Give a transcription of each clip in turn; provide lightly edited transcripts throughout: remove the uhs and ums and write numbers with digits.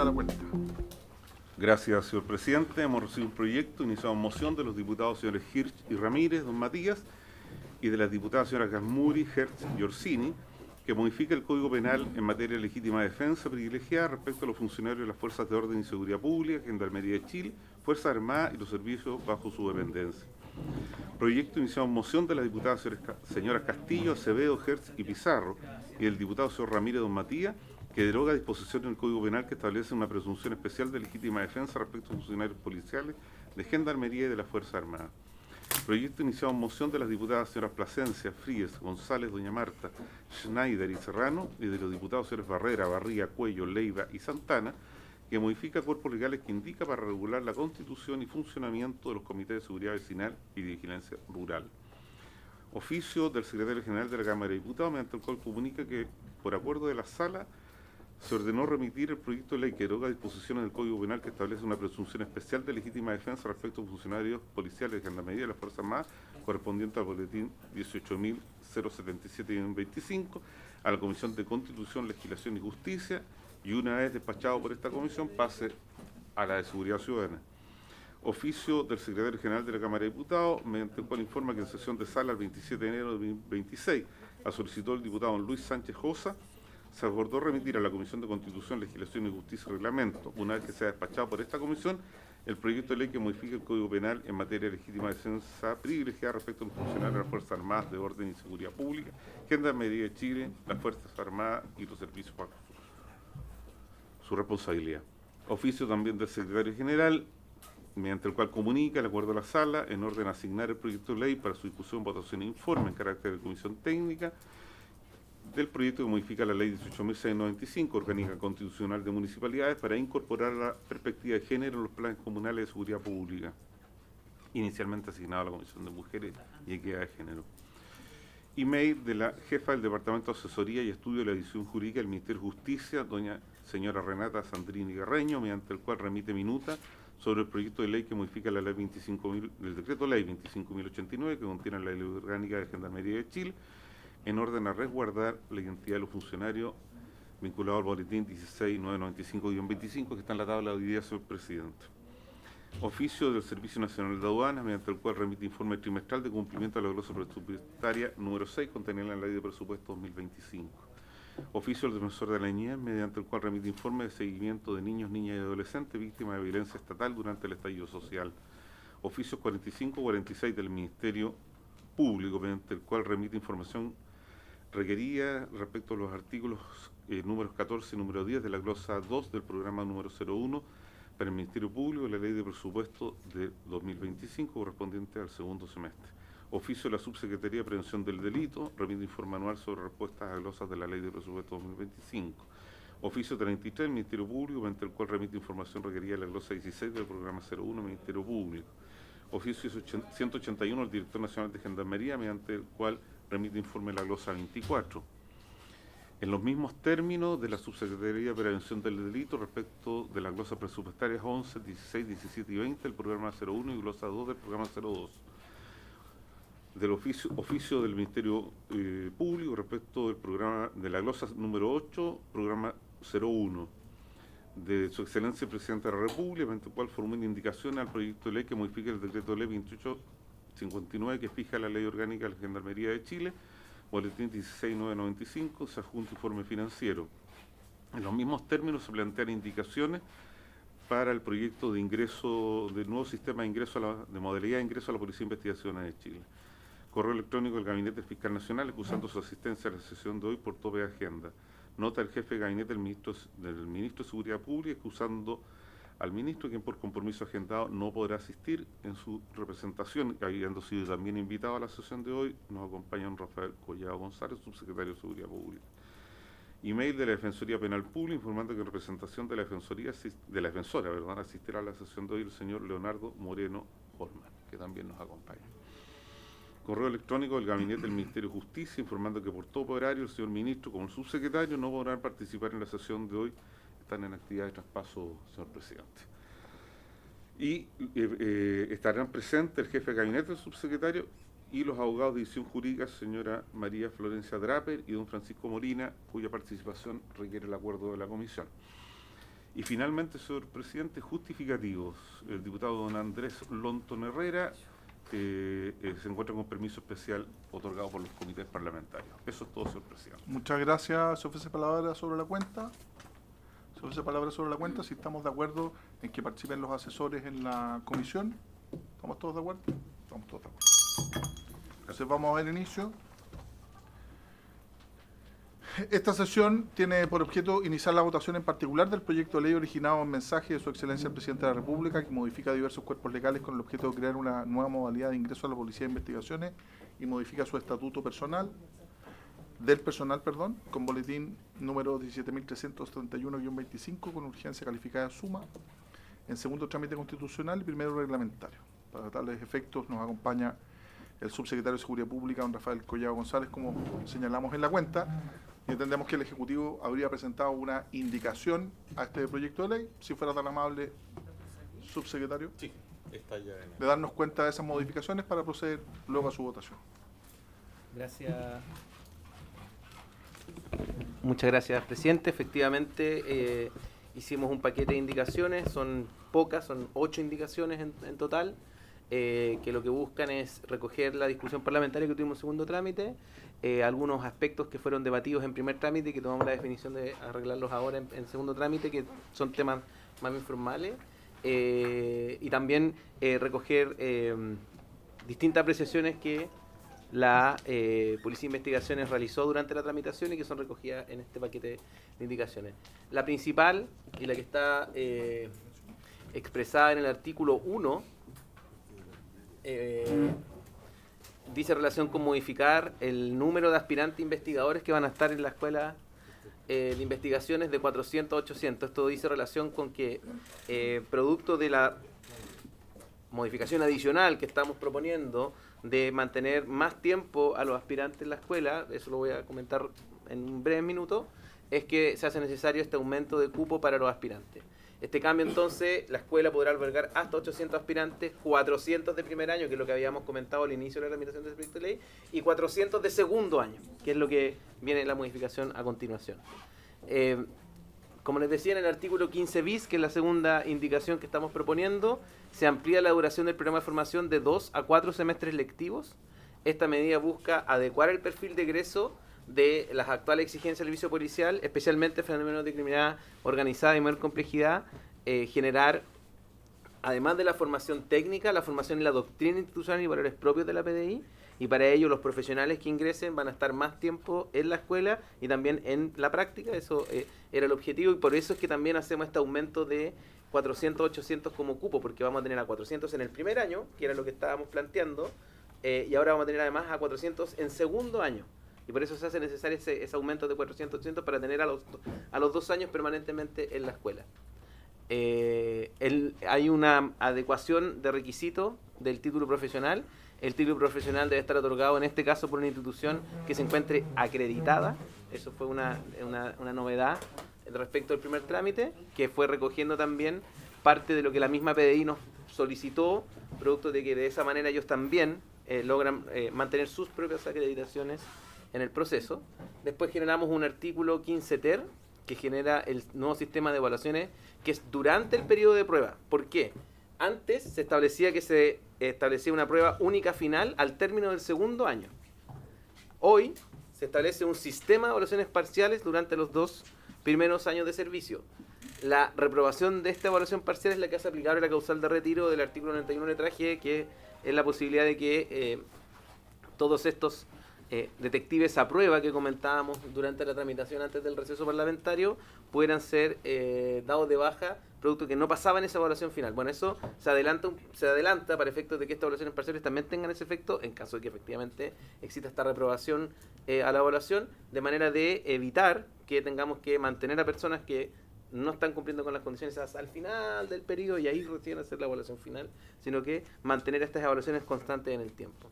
da cuenta. Gracias, señor presidente. Hemos recibido un proyecto iniciado en moción de los diputados señores Hirsch y Ramírez, don Matías, y de las diputadas señoras Gasmuri, Hertz y Orsini, que modifica el Código Penal en materia de legítima defensa privilegiada respecto a los funcionarios de las Fuerzas de Orden y Seguridad Pública, Gendarmería de Chile, Fuerzas Armadas y los servicios bajo su dependencia. Proyecto iniciado en moción de las diputadas señoras Castillo, Acevedo, Hertz y Pizarro y del diputado señor Ramírez, don Matías, que deroga disposiciones del Código Penal que establece una presunción especial de legítima defensa respecto a funcionarios policiales de Gendarmería y de las Fuerzas Armadas. Proyecto iniciado en moción de las diputadas señoras Plasencia, Fríes, González, doña Marta, Schneider y Serrano y de los diputados señores Barrera, Barría, Cuello, Leiva y Santana, que modifica cuerpos legales que indica para regular la constitución y funcionamiento de los comités de seguridad vecinal y de vigilancia rural. Oficio del secretario general de la Cámara de Diputados, mediante el cual comunica que, por acuerdo de la Sala, se ordenó remitir el proyecto de ley que deroga disposiciones del Código Penal que establece una presunción especial de legítima defensa respecto a funcionarios policiales de Gendarmería de las Fuerzas Armadas, correspondiente al boletín 18.077-25, a la Comisión de Constitución, Legislación y Justicia, y una vez despachado por esta comisión pase a la de Seguridad Ciudadana. Oficio del secretario general de la Cámara de Diputados, mediante el cual informa que en sesión de sala el 27 de enero de 2026, a solicitó el diputado don Luis Sánchez Josa, se acordó remitir a la Comisión de Constitución, Legislación y Justicia y Reglamento, una vez que sea despachado por esta comisión, el proyecto de ley que modifica el Código Penal en materia de legítima defensa privilegiada respecto a los funcionarios de las Fuerzas Armadas de Orden y Seguridad Pública, Gendarmería de Chile, las Fuerzas Armadas y los servicios bajo su responsabilidad. Oficio también del secretario general, mediante el cual comunica el acuerdo de la sala en orden a asignar el proyecto de ley para su discusión, votación e informe en carácter de comisión técnica del proyecto que modifica la ley 18.695, orgánica constitucional de municipalidades, para incorporar la perspectiva de género en los planes comunales de seguridad pública, inicialmente asignado a la Comisión de Mujeres y Equidad de Género. Email de la jefa del Departamento de Asesoría y Estudio de la División Jurídica del Ministerio de Justicia, doña señora Renata Sandrini Guerreño, mediante el cual remite minuta sobre el proyecto de ley que modifica la ley 25.000, el decreto ley 25.089, que contiene la ley orgánica de Gendarmería de Chile, en orden a resguardar la identidad de los funcionarios vinculados al boletín 16.995-25, que está en la tabla de hoy día, señor presidente. Oficio del Servicio Nacional de Aduanas, mediante el cual remite informe trimestral de cumplimiento de la glosa presupuestaria número 6, contenida en la Ley de Presupuesto 2025. Oficio del Defensor de la Niñez, mediante el cual remite informe de seguimiento de niños, niñas y adolescentes víctimas de violencia estatal durante el estallido social. Oficios 45 y 46 del Ministerio Público, mediante el cual remite información requerida respecto a los artículos números 14 y número 10 de la glosa 2 del programa número 01 para el Ministerio Público de la Ley de Presupuesto de 2025 correspondiente al segundo semestre. Oficio de la Subsecretaría de Prevención del Delito, remite informe anual sobre respuestas a glosas de la Ley de Presupuesto 2025. Oficio 33 del Ministerio Público, mediante el cual remite información requerida de la glosa 16 del programa 01 Ministerio Público. Oficio 181 del Director Nacional de Gendarmería, mediante el cual remite informe de la glosa 24. En los mismos términos de la Subsecretaría de Prevención del Delito respecto de las glosas presupuestarias 11, 16, 17 y 20 del programa 01 y glosa 2 del programa 02. Del oficio del Ministerio Público respecto del programa de la glosa número 8, programa 01. De Su Excelencia el Presidente de la República, mediante el cual formula indicaciones al proyecto de ley que modifica el decreto de ley 2859 que fija la Ley Orgánica de la Gendarmería de Chile, boletín 16.995, se adjunta informe financiero. En los mismos términos se plantean indicaciones para el proyecto de ingreso, del nuevo sistema de ingreso de modalidad de ingreso a la Policía de Investigaciones de Chile. Correo electrónico del Gabinete del Fiscal Nacional, excusando su asistencia a la sesión de hoy por tope de agenda. Nota del jefe de gabinete del ministro de Seguridad Pública, excusando al ministro, quien por compromiso agendado no podrá asistir en su representación, habiendo sido también invitado a la sesión de hoy. Nos acompaña don Rafael Collado González, subsecretario de Seguridad Pública. Email de la Defensoría Penal Pública, informando que en representación de la defensora, asistirá a la sesión de hoy el señor Leonardo Moreno Holman, que también nos acompaña. Correo electrónico del Gabinete del Ministerio de Justicia, informando que por todo horario el señor ministro como el subsecretario no podrán participar en la sesión de hoy, están en actividad de traspaso, señor presidente. Y estarán presentes el jefe de gabinete del subsecretario y los abogados de división jurídica, señora María Florencia Draper y don Francisco Molina, cuya participación requiere el acuerdo de la comisión. Y finalmente, señor presidente, justificativos. El diputado don Andrés Lonton Herrera se encuentra con permiso especial otorgado por los comités parlamentarios. Eso es todo, señor presidente. Muchas gracias. ¿Se ofrece palabra sobre la cuenta? Se ofrece palabra sobre la cuenta. Si estamos de acuerdo en que participen los asesores en la comisión. ¿Estamos todos de acuerdo? Estamos todos de acuerdo. Entonces vamos a ver el inicio. Esta sesión tiene por objeto iniciar la votación en particular del proyecto de ley originado en mensaje de Su Excelencia el Presidente de la República, que modifica diversos cuerpos legales con el objeto de crear una nueva modalidad de ingreso a la Policía de Investigaciones y modifica su estatuto del personal, con boletín número 17.331-25, con urgencia calificada de suma, en segundo trámite constitucional y primero reglamentario. Para tales efectos nos acompaña el subsecretario de Seguridad Pública, don Rafael Collado González, como señalamos en la cuenta, y entendemos que el Ejecutivo habría presentado una indicación a este proyecto de ley, si fuera tan amable, subsecretario, sí, está ya de darnos cuenta de esas modificaciones para proceder luego a su votación. Gracias. Muchas gracias, presidente. Efectivamente, hicimos un paquete de indicaciones, son pocas, son 8 indicaciones en total, que lo que buscan es recoger la discusión parlamentaria que tuvimos en segundo trámite, algunos aspectos que fueron debatidos en primer trámite y que tomamos la definición de arreglarlos ahora en segundo trámite, que son temas más informales, y también recoger distintas apreciaciones que la Policía de Investigaciones realizó durante la tramitación y que son recogidas en este paquete de indicaciones. La principal y la que está expresada en el artículo 1 dice relación con modificar el número de aspirantes investigadores que van a estar en la escuela de investigaciones de 400 a 800. Esto dice relación con que producto de la modificación adicional que estamos proponiendo de mantener más tiempo a los aspirantes en la escuela, eso lo voy a comentar en un breve minuto, es que se hace necesario este aumento de cupo para los aspirantes. Este cambio, entonces, la escuela podrá albergar hasta 800 aspirantes, 400 de primer año, que es lo que habíamos comentado al inicio de la tramitación del proyecto de ley, y 400 de segundo año, que es lo que viene en la modificación a continuación. Como les decía, en el artículo 15 bis, que es la segunda indicación que estamos proponiendo, se amplía la duración del programa de formación de 2 a 4 semestres lectivos. Esta medida busca adecuar el perfil de egreso de las actuales exigencias del servicio policial, especialmente fenómenos de criminalidad organizada y mayor complejidad, generar, además de la formación técnica, la formación en la doctrina institucional y valores propios de la PDI, y para ello los profesionales que ingresen van a estar más tiempo en la escuela y también en la práctica. Eso era el objetivo, y por eso es que también hacemos este aumento de 400, 800 como cupo, porque vamos a tener a 400 en el primer año, que era lo que estábamos planteando, y ahora vamos a tener además a 400 en segundo año. Y por eso se hace necesario ese aumento de 400, 800 para tener a los 2 años permanentemente en la escuela. Hay una adecuación de requisito del título profesional. El título profesional debe estar otorgado en este caso por una institución que se encuentre acreditada. Eso fue una novedad respecto al primer trámite, que fue recogiendo también parte de lo que la misma PDI nos solicitó, producto de que de esa manera ellos también logran mantener sus propias acreditaciones en el proceso. Después generamos un artículo 15 ter, que genera el nuevo sistema de evaluaciones, que es durante el periodo de prueba. ¿Por qué? Antes se establecía que se establecía una prueba única final al término del segundo año. Hoy se establece un sistema de evaluaciones parciales durante los 2 primeros años de servicio. La reprobación de esta evaluación parcial es la que hace aplicable la causal de retiro del artículo 91 letra G, que es la posibilidad de que todos estos detectives a prueba que comentábamos durante la tramitación antes del receso parlamentario pudieran ser dados de baja, producto que no pasaban esa evaluación final. Bueno, eso se adelanta para efectos de que estas evaluaciones parciales también tengan ese efecto en caso de que efectivamente exista esta reprobación a la evaluación, de manera de evitar que tengamos que mantener a personas que no están cumpliendo con las condiciones hasta el final del periodo y ahí recién hacer la evaluación final, sino que mantener estas evaluaciones constantes en el tiempo.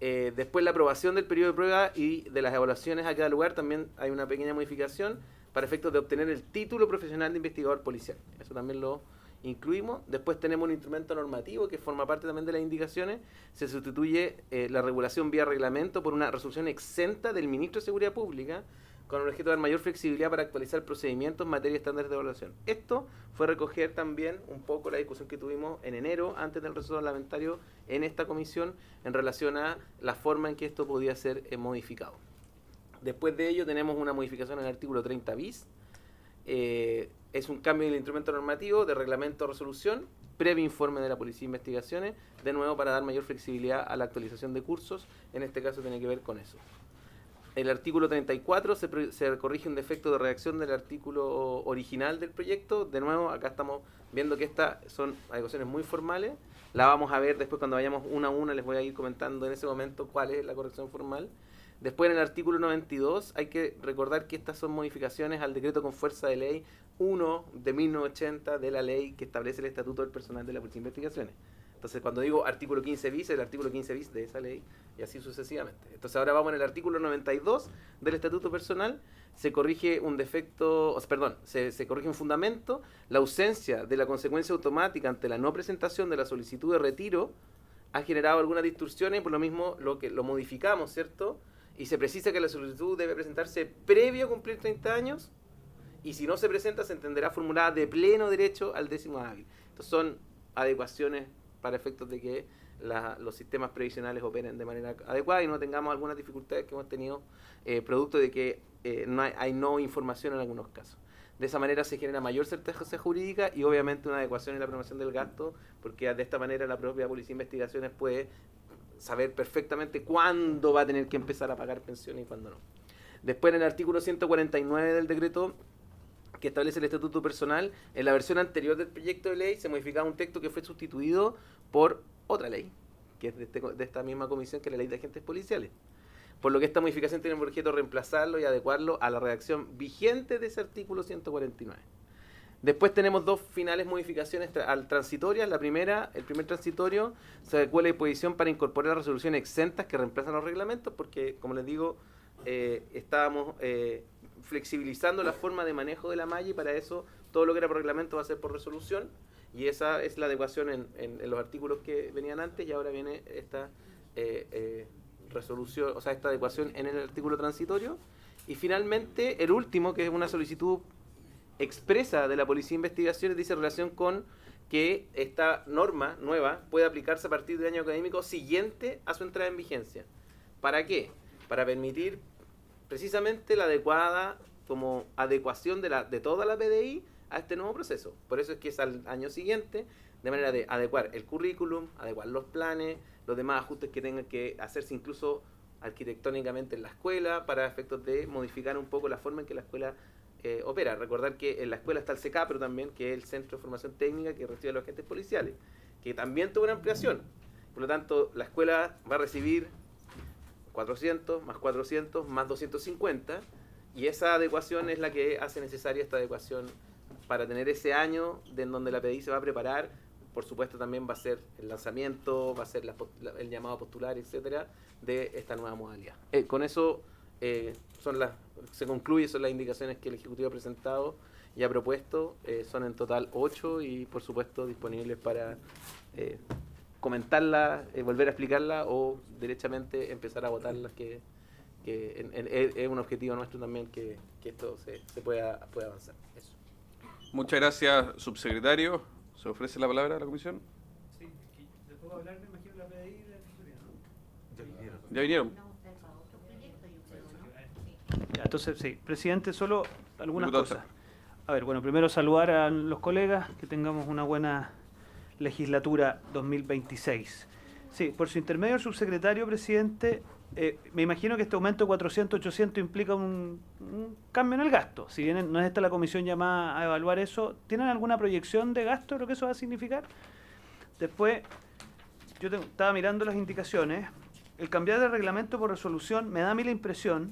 Después la aprobación del periodo de prueba y de las evaluaciones a cada lugar también hay una pequeña modificación para efectos de obtener el título profesional de investigador policial. Eso también lo incluimos. Después tenemos un instrumento normativo que forma parte también de las indicaciones. Se sustituye la regulación vía reglamento por una resolución exenta del Ministro de Seguridad Pública con el objeto de dar mayor flexibilidad para actualizar procedimientos en materia de estándares de evaluación. Esto fue recoger también un poco la discusión que tuvimos en enero, antes del receso parlamentario, en esta comisión, en relación a la forma en que esto podía ser modificado. Después de ello tenemos una modificación en el artículo 30 bis. Es un cambio en el instrumento normativo de reglamento o resolución, previo informe de la Policía de Investigaciones, de nuevo para dar mayor flexibilidad a la actualización de cursos. En este caso tiene que ver con eso. El artículo 34 se corrige un defecto de redacción del artículo original del proyecto. De nuevo, acá estamos viendo que estas son adecuaciones muy formales. La vamos a ver después cuando vayamos una a una, les voy a ir comentando en ese momento cuál es la corrección formal. Después en el artículo 92 hay que recordar que estas son modificaciones al decreto con fuerza de ley 1 de 1980 de la ley que establece el estatuto del personal de la Policía de Investigaciones. Entonces cuando digo artículo 15 bis, el artículo 15 bis de esa ley y así sucesivamente. Entonces ahora vamos en el artículo 92 del estatuto personal, se corrige un defecto, se corrige un fundamento, la ausencia de la consecuencia automática ante la no presentación de la solicitud de retiro ha generado algunas distorsiones y por lo mismo lo modificamos, ¿cierto? Y se precisa que la solicitud debe presentarse previo a cumplir 30 años y si no se presenta se entenderá formulada de pleno derecho al 10º hábil. Entonces son adecuaciones para efectos de que los sistemas previsionales operen de manera adecuada y no tengamos algunas dificultades que hemos tenido producto de que hay no información en algunos casos. De esa manera se genera mayor certeza jurídica y obviamente una adecuación en la programación del gasto, porque de esta manera la propia Policía de Investigaciones puede saber perfectamente cuándo va a tener que empezar a pagar pensiones y cuándo no. Después en el artículo 149 del decreto que establece el estatuto personal, en la versión anterior del proyecto de ley se modificaba un texto que fue sustituido por otra ley, que es de esta misma comisión, que es la ley de agentes policiales. Por lo que esta modificación tiene por objeto reemplazarlo y adecuarlo a la redacción vigente de ese artículo 149. Después tenemos dos finales modificaciones transitorias. La primera, el primer transitorio, se adecua la disposición para incorporar las resoluciones exentas que reemplazan los reglamentos, porque, como les digo, estábamos flexibilizando la forma de manejo de la malla y para eso todo lo que era por reglamento va a ser por resolución y esa es la adecuación en los artículos que venían antes y ahora viene esta resolución, o sea, esta adecuación en el artículo transitorio. Y finalmente, el último, que es una solicitud expresa de la Policía de Investigaciones, dice relación con que esta norma nueva puede aplicarse a partir del año académico siguiente a su entrada en vigencia. ¿Para qué? Para permitir precisamente la adecuada como adecuación de toda la PDI a este nuevo proceso. Por eso es que es al año siguiente, de manera de adecuar el currículum, adecuar los planes, los demás ajustes que tengan que hacerse incluso arquitectónicamente en la escuela, para efectos de modificar un poco la forma en que la escuela opera. Recordar que en la escuela está el CECAPRO también, que es el Centro de Formación Técnica que recibe a los agentes policiales, que también tuvo una ampliación. Por lo tanto, la escuela va a recibir 400, más 400, más 250, y esa adecuación es la que hace necesaria esta adecuación para tener ese año en donde la PDI se va a preparar. Por supuesto también va a ser el lanzamiento, va a ser el llamado a postular, etcétera, de esta nueva modalidad. Con eso se concluye, son las indicaciones que el Ejecutivo ha presentado y ha propuesto. Son en total 8 y por supuesto disponibles para comentarla, volver a explicarla o derechamente empezar a votarlas, que es un objetivo nuestro también que esto se pueda avanzar. Eso. Muchas gracias, subsecretario. ¿Se ofrece la palabra a la comisión? Sí, ¿le puedo hablar? Me imagino la PDI y la Defensoría, ¿no? Ya vinieron. Ya, entonces, sí. Presidente, solo algunas Diputado. cosas. A ver, bueno, primero saludar a los colegas, que tengamos una buena legislatura 2026. Sí, por su intermedio, el subsecretario, presidente, me imagino que este aumento de 400, 800 implica un cambio en el gasto. Si bien no es esta la comisión llamada a evaluar eso, ¿tienen alguna proyección de gasto de lo que eso va a significar? Después, yo estaba mirando las indicaciones. El cambiar de reglamento por resolución me da a mí la impresión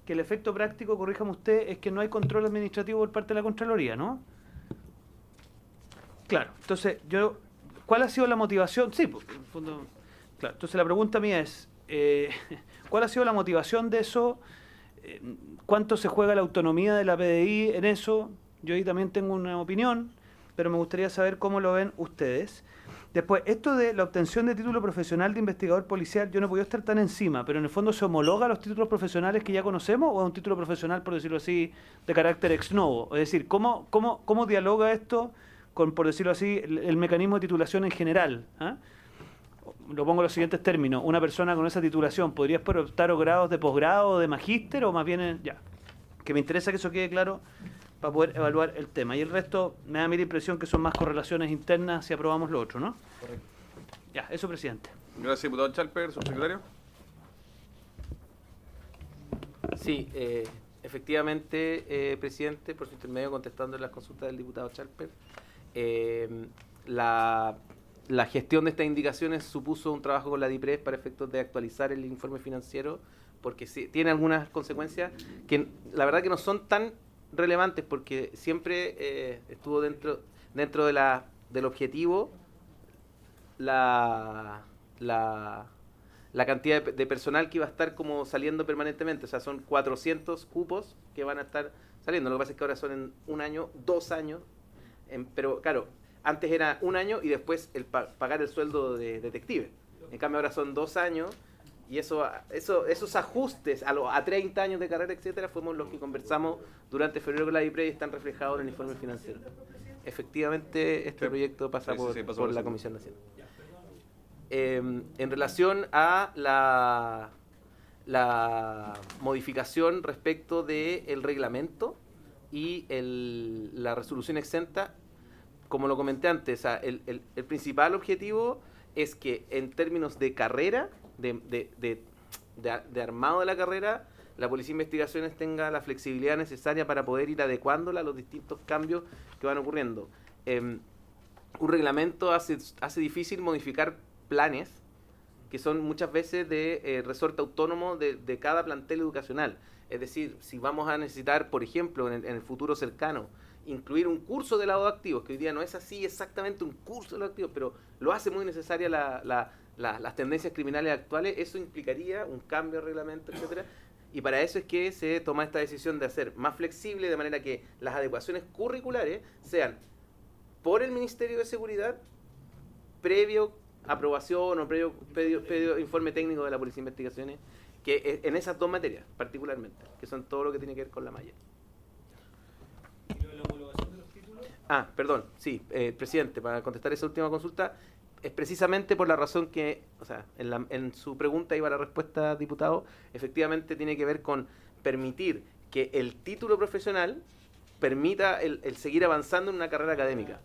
que el efecto práctico, corríjame usted, es que no hay control administrativo por parte de la Contraloría, ¿no? Claro, entonces, ¿cuál ha sido la motivación? Sí, porque en el fondo, claro, entonces la pregunta mía es, ¿cuál ha sido la motivación de eso? ¿Cuánto se juega la autonomía de la PDI en eso? Yo ahí también tengo una opinión, pero me gustaría saber cómo lo ven ustedes. Después, esto de la obtención de título profesional de investigador policial, yo no podía estar tan encima, pero en el fondo se homologa a los títulos profesionales que ya conocemos o es un título profesional, por decirlo así, de carácter ex novo. Es decir, ¿cómo dialoga esto con, por decirlo así, el mecanismo de titulación en general? ¿Ah? Lo pongo en los siguientes términos. Una persona con esa titulación, ¿podría optar a grados de posgrado o de magíster o más bien, ya? Que me interesa que eso quede claro para poder evaluar el tema. Y el resto me da a mí la impresión que son más correlaciones internas si aprobamos lo otro, ¿no? Correcto. Ya, eso, presidente. Gracias, diputado Chalper. Subsecretario. Sí, efectivamente, presidente, por su intermedio, contestando las consultas del diputado Chalper, la gestión de estas indicaciones supuso un trabajo con la DIPRES para efectos de actualizar el informe financiero, porque sí, tiene algunas consecuencias que la verdad que no son tan relevantes, porque siempre estuvo dentro del objetivo la cantidad de personal que iba a estar como saliendo permanentemente. O sea, son 400 cupos que van a estar saliendo. Lo que pasa es que ahora son en 1 año, 2 años, pero claro, antes era 1 año y después pagar el sueldo de detective. En cambio ahora son 2 años. Y esos ajustes a 30 años de carrera, etcétera, fuimos los que conversamos durante febrero con la DIPRE y están reflejados en el informe financiero. Efectivamente, este proyecto pasa por la Comisión de Hacienda. En relación a la modificación respecto del reglamento y la resolución exenta, como lo comenté antes, o sea, el principal objetivo es que en términos de carrera, de armado de la carrera, la Policía de Investigaciones tenga la flexibilidad necesaria para poder ir adecuándola a los distintos cambios que van ocurriendo. Un reglamento hace difícil modificar planes que son muchas veces de resorte autónomo de cada plantel educacional. Es decir, si vamos a necesitar, por ejemplo, en el futuro cercano, incluir un curso de lado activos, que hoy día no es así exactamente un curso de lado activos, pero lo hace muy necesaria las tendencias criminales actuales, eso implicaría un cambio de reglamento, etcétera. Y para eso es que se toma esta decisión de hacer más flexible, de manera que las adecuaciones curriculares sean por el Ministerio de Seguridad, previo aprobación o previo informe técnico de la Policía de Investigaciones, que en esas 2 materias particularmente, que son todo lo que tiene que ver con la malla. ¿Y lo de la homologación de los títulos? Perdón, sí, presidente, para contestar esa última consulta, es precisamente por la razón que, o sea, en su pregunta iba la respuesta, diputado, efectivamente tiene que ver con permitir que el título profesional permita el seguir avanzando en una carrera académica.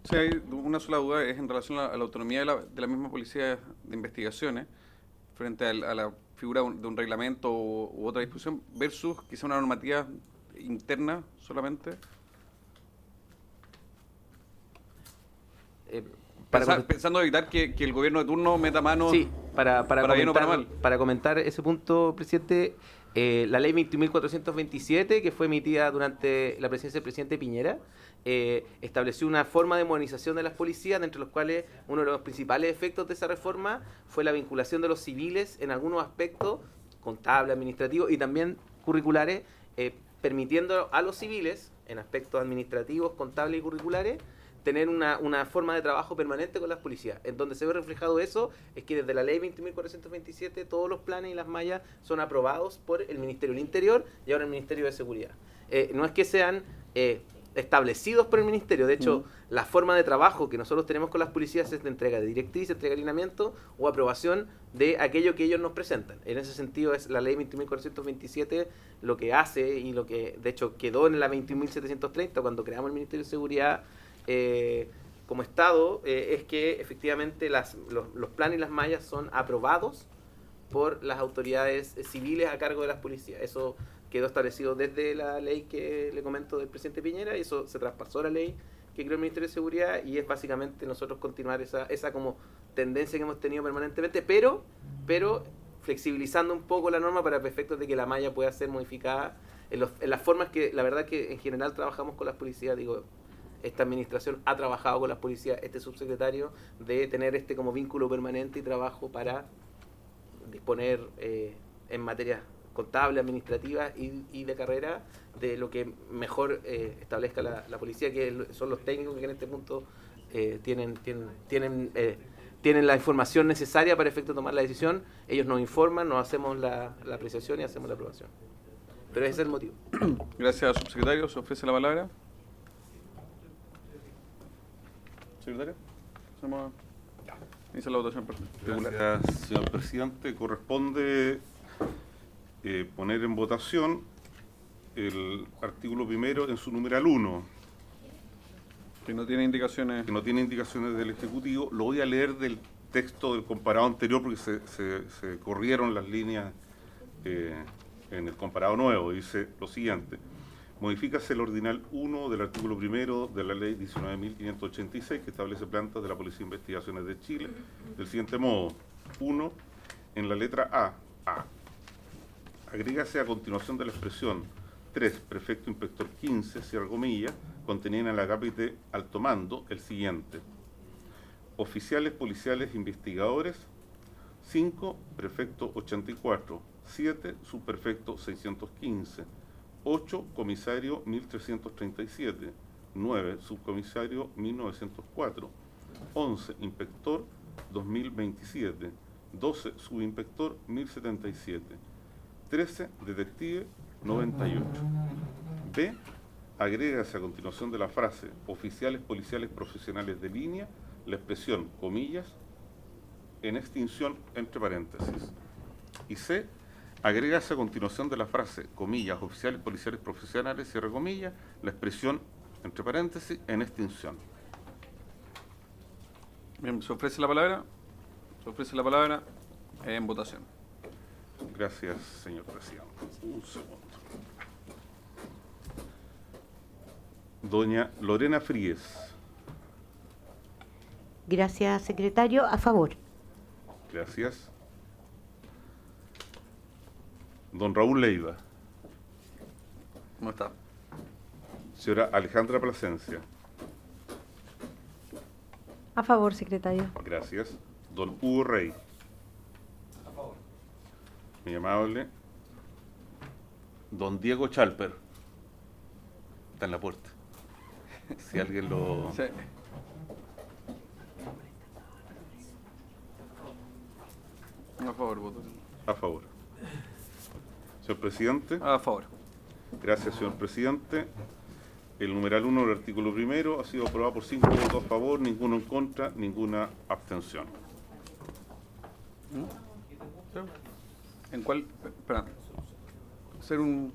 Sí, hay una sola duda, es en relación a la autonomía de la misma Policía de Investigaciones frente a la figura de un reglamento u otra disposición versus quizá una normativa interna solamente. Pensando evitar que el gobierno de turno meta mano. Sí, para bien o para mal. Para comentar ese punto, presidente, la ley 21.427, que fue emitida durante la presidencia del presidente Piñera, estableció una forma de modernización de las policías, entre los cuales uno de los principales efectos de esa reforma fue la vinculación de los civiles en algunos aspectos, contables, administrativos y también curriculares, permitiendo a los civiles, en aspectos administrativos, contables y curriculares, tener una forma de trabajo permanente con las policías. En donde se ve reflejado eso es que desde la ley 20.427 todos los planes y las mallas son aprobados por el Ministerio del Interior y ahora el Ministerio de Seguridad. No es que sean establecidos por el Ministerio, de hecho, la forma de trabajo que nosotros tenemos con las policías es de entrega de directrices, entrega de alineamiento o aprobación de aquello que ellos nos presentan. En ese sentido es la ley 21.427 lo que hace y lo que de hecho quedó en la 21.730 cuando creamos el Ministerio de Seguridad como Estado, es que efectivamente los planes y las mallas son aprobados por las autoridades civiles a cargo de las policías. Eso quedó establecido desde la ley que le comento del presidente Piñera y eso se traspasó a la ley que creó el Ministerio de Seguridad y es básicamente nosotros continuar esa como tendencia que hemos tenido permanentemente, pero flexibilizando un poco la norma para efectos de que la malla pueda ser modificada en las formas que la verdad que en general trabajamos con las policías. Digo, esta administración ha trabajado con las policías, este subsecretario, de tener como vínculo permanente y trabajo para disponer en materias contables, administrativas y de carrera de lo que mejor establezca la policía, que son los técnicos que en este punto tienen la información necesaria para efecto de tomar la decisión. Ellos nos informan, nos hacemos la apreciación y hacemos la aprobación. Pero ese es el motivo. Gracias, subsecretario. Se ofrece la palabra. Secretario. Inicia la votación particular. Gracias, señor presidente. Corresponde poner en votación el artículo primero en su numeral 1, Que no tiene indicaciones. que no tiene indicaciones del Ejecutivo. Lo voy a leer del texto del comparado anterior porque se corrieron las líneas en el comparado nuevo. Dice lo siguiente: modifícase el ordinal 1 del artículo primero de la ley 19.586 que establece plantas de la Policía de Investigaciones de Chile del siguiente modo. 1. En la letra A. Agrégase a continuación de la expresión 3, prefecto inspector 15, cierra comillas, contenida en la acápite alto mando, el siguiente: oficiales policiales investigadores, 5, prefecto 84, 7, subprefecto 615, 8, comisario 1337, 9, subcomisario 1904, 11, inspector 2027, 12, subinspector 1077, 13, detective 98. B. Agrégase a continuación de la frase oficiales policiales profesionales de línea la expresión comillas en extinción entre paréntesis. Y C. Agrégase a continuación de la frase comillas oficiales policiales profesionales cierre comillas la expresión entre paréntesis en extinción. Bien, se ofrece la palabra. Se ofrece la palabra en votación. Gracias, señor presidente. Un segundo. Doña Lorena Fríes. Gracias, secretario. A favor. Gracias. Don Raúl Leiva. ¿Cómo está? Señora Alejandra Plasencia. A favor, secretario. Gracias. Don Hugo Rey. A favor. Muy amable. Don Diego Chalper. Está en la puerta. Si alguien lo... Sí. A favor, voto. A favor. Señor presidente. A favor. Gracias, señor presidente. El numeral 1 del artículo primero ha sido aprobado por 5 votos a favor, ninguno en contra, ninguna abstención. ¿En cuál? Espera. Hacer un...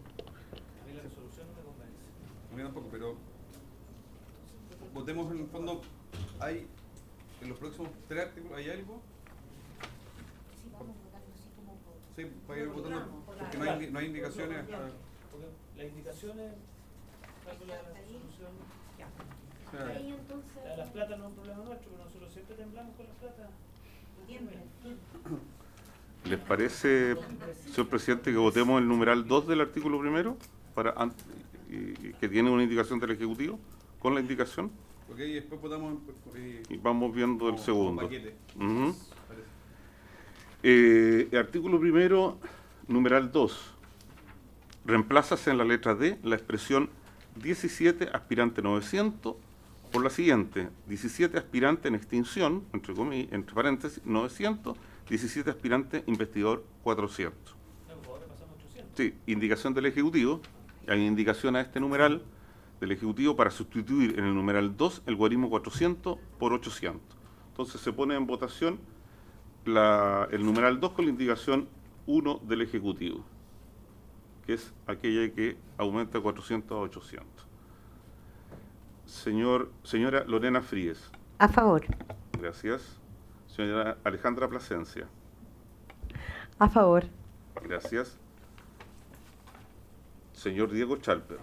A mí tampoco, pero... Votemos en el fondo... ¿Hay en los próximos 3 artículos, hay algo? Sí, para ir votando, porque no hay indicaciones. Las indicaciones, la resolución, Ahí entonces. las platas no es un problema nuestro, pero nosotros siempre temblamos con las platas. ¿Les parece, señor presidente, que votemos el numeral 2 del artículo primero que tiene una indicación del Ejecutivo con la indicación? Ok, y después votamos... Y vamos viendo el segundo. Paquete. Ujú. Artículo primero, numeral 2. Reemplázase en la letra D la expresión 17 aspirante 900 por la siguiente: 17 aspirante en extinción, entre paréntesis, 900, 17 aspirante investigador 400. Sí, indicación del Ejecutivo. Hay indicación a este numeral del Ejecutivo para sustituir en el numeral 2 el guarismo 400 por 800. Entonces se pone en votación el numeral 2 con la indicación 1 del Ejecutivo, que es aquella que aumenta 400 a 800. Señora Lorena Fríes. A favor. Gracias. Señora Alejandra Plasencia. A favor. Gracias. Señor Diego Chalper.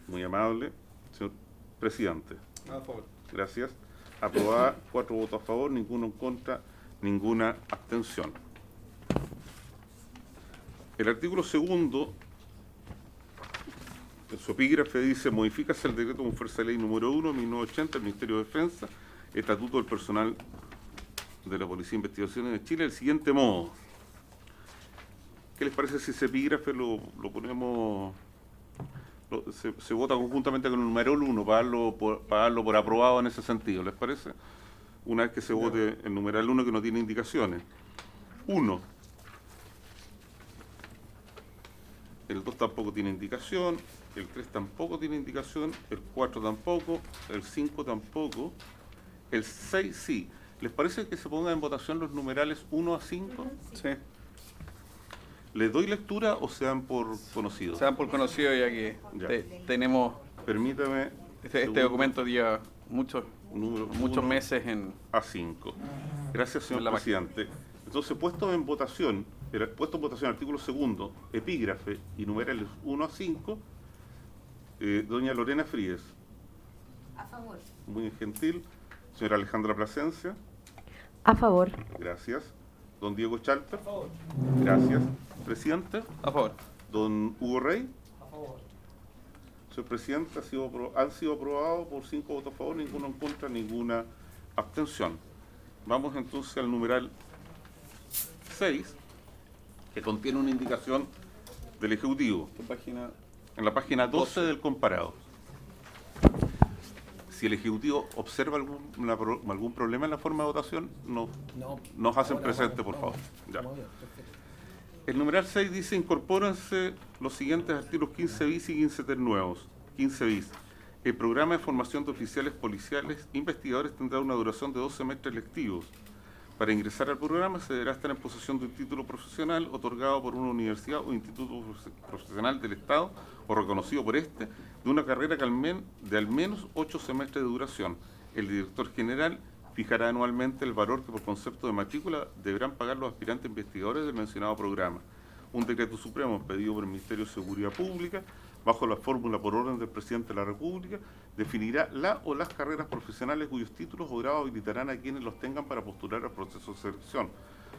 Muy amable. Señor presidente. A favor. Gracias. Aprobada, 4 votos a favor, ninguno en contra, ninguna abstención. El artículo segundo, en su epígrafe dice: modifícase el decreto con fuerza de ley número 1, 1980, del Ministerio de Defensa, Estatuto del Personal de la Policía de Investigaciones de Chile, del siguiente modo: ¿Qué les parece si ese epígrafe lo ponemos, se vota conjuntamente con el numeral 1 para darlo por aprobado en ese sentido? ¿Les parece? Una vez que se vote el numeral 1 que no tiene indicaciones. 1. El 2 tampoco tiene indicación, el 3 tampoco tiene indicación, el 4 tampoco, el 5 tampoco, el 6 sí. ¿Les parece que se pongan en votación los numerales 1 a 5? Sí. ¿Les doy lectura o se dan por conocidos? Se dan por conocido ya que Ya. tenemos... Permítame. Este segundo, documento lleva muchos número meses en... a 5. Gracias, señor En la presidente. Entonces, puesto en votación artículo segundo, epígrafe y numerales 1 a 5, doña Lorena Fríes. A favor. Muy gentil. Señora Alejandra Plasencia. A favor. Gracias. Don Diego Chalper. A favor. Gracias. Presidente. A favor. Don Hugo Rey. A favor. Señor presidente, han sido aprobados por 5 votos a favor, ninguno en contra, ninguna abstención. Vamos entonces al numeral 6, que contiene una indicación del Ejecutivo. Página... En la página 12 del comparado. Si el Ejecutivo observa algún problema en la forma de votación, nos hacen presente, por favor. Ya. El numeral 6 dice: incorpórense los siguientes artículos 15 bis y 15 ter nuevos. 15 bis. El programa de formación de oficiales policiales investigadores tendrá una duración de 2 semestres lectivos. Para ingresar al programa se deberá estar en posesión de un título profesional otorgado por una universidad o instituto profesional del Estado o reconocido por este, de una carrera de al menos 8 semestres de duración. El director general fijará anualmente el valor que por concepto de matrícula deberán pagar los aspirantes investigadores del mencionado programa. Un decreto supremo pedido por el Ministerio de Seguridad Pública, bajo la fórmula por orden del Presidente de la República, definirá la o las carreras profesionales cuyos títulos o grados habilitarán a quienes los tengan para postular al proceso de selección,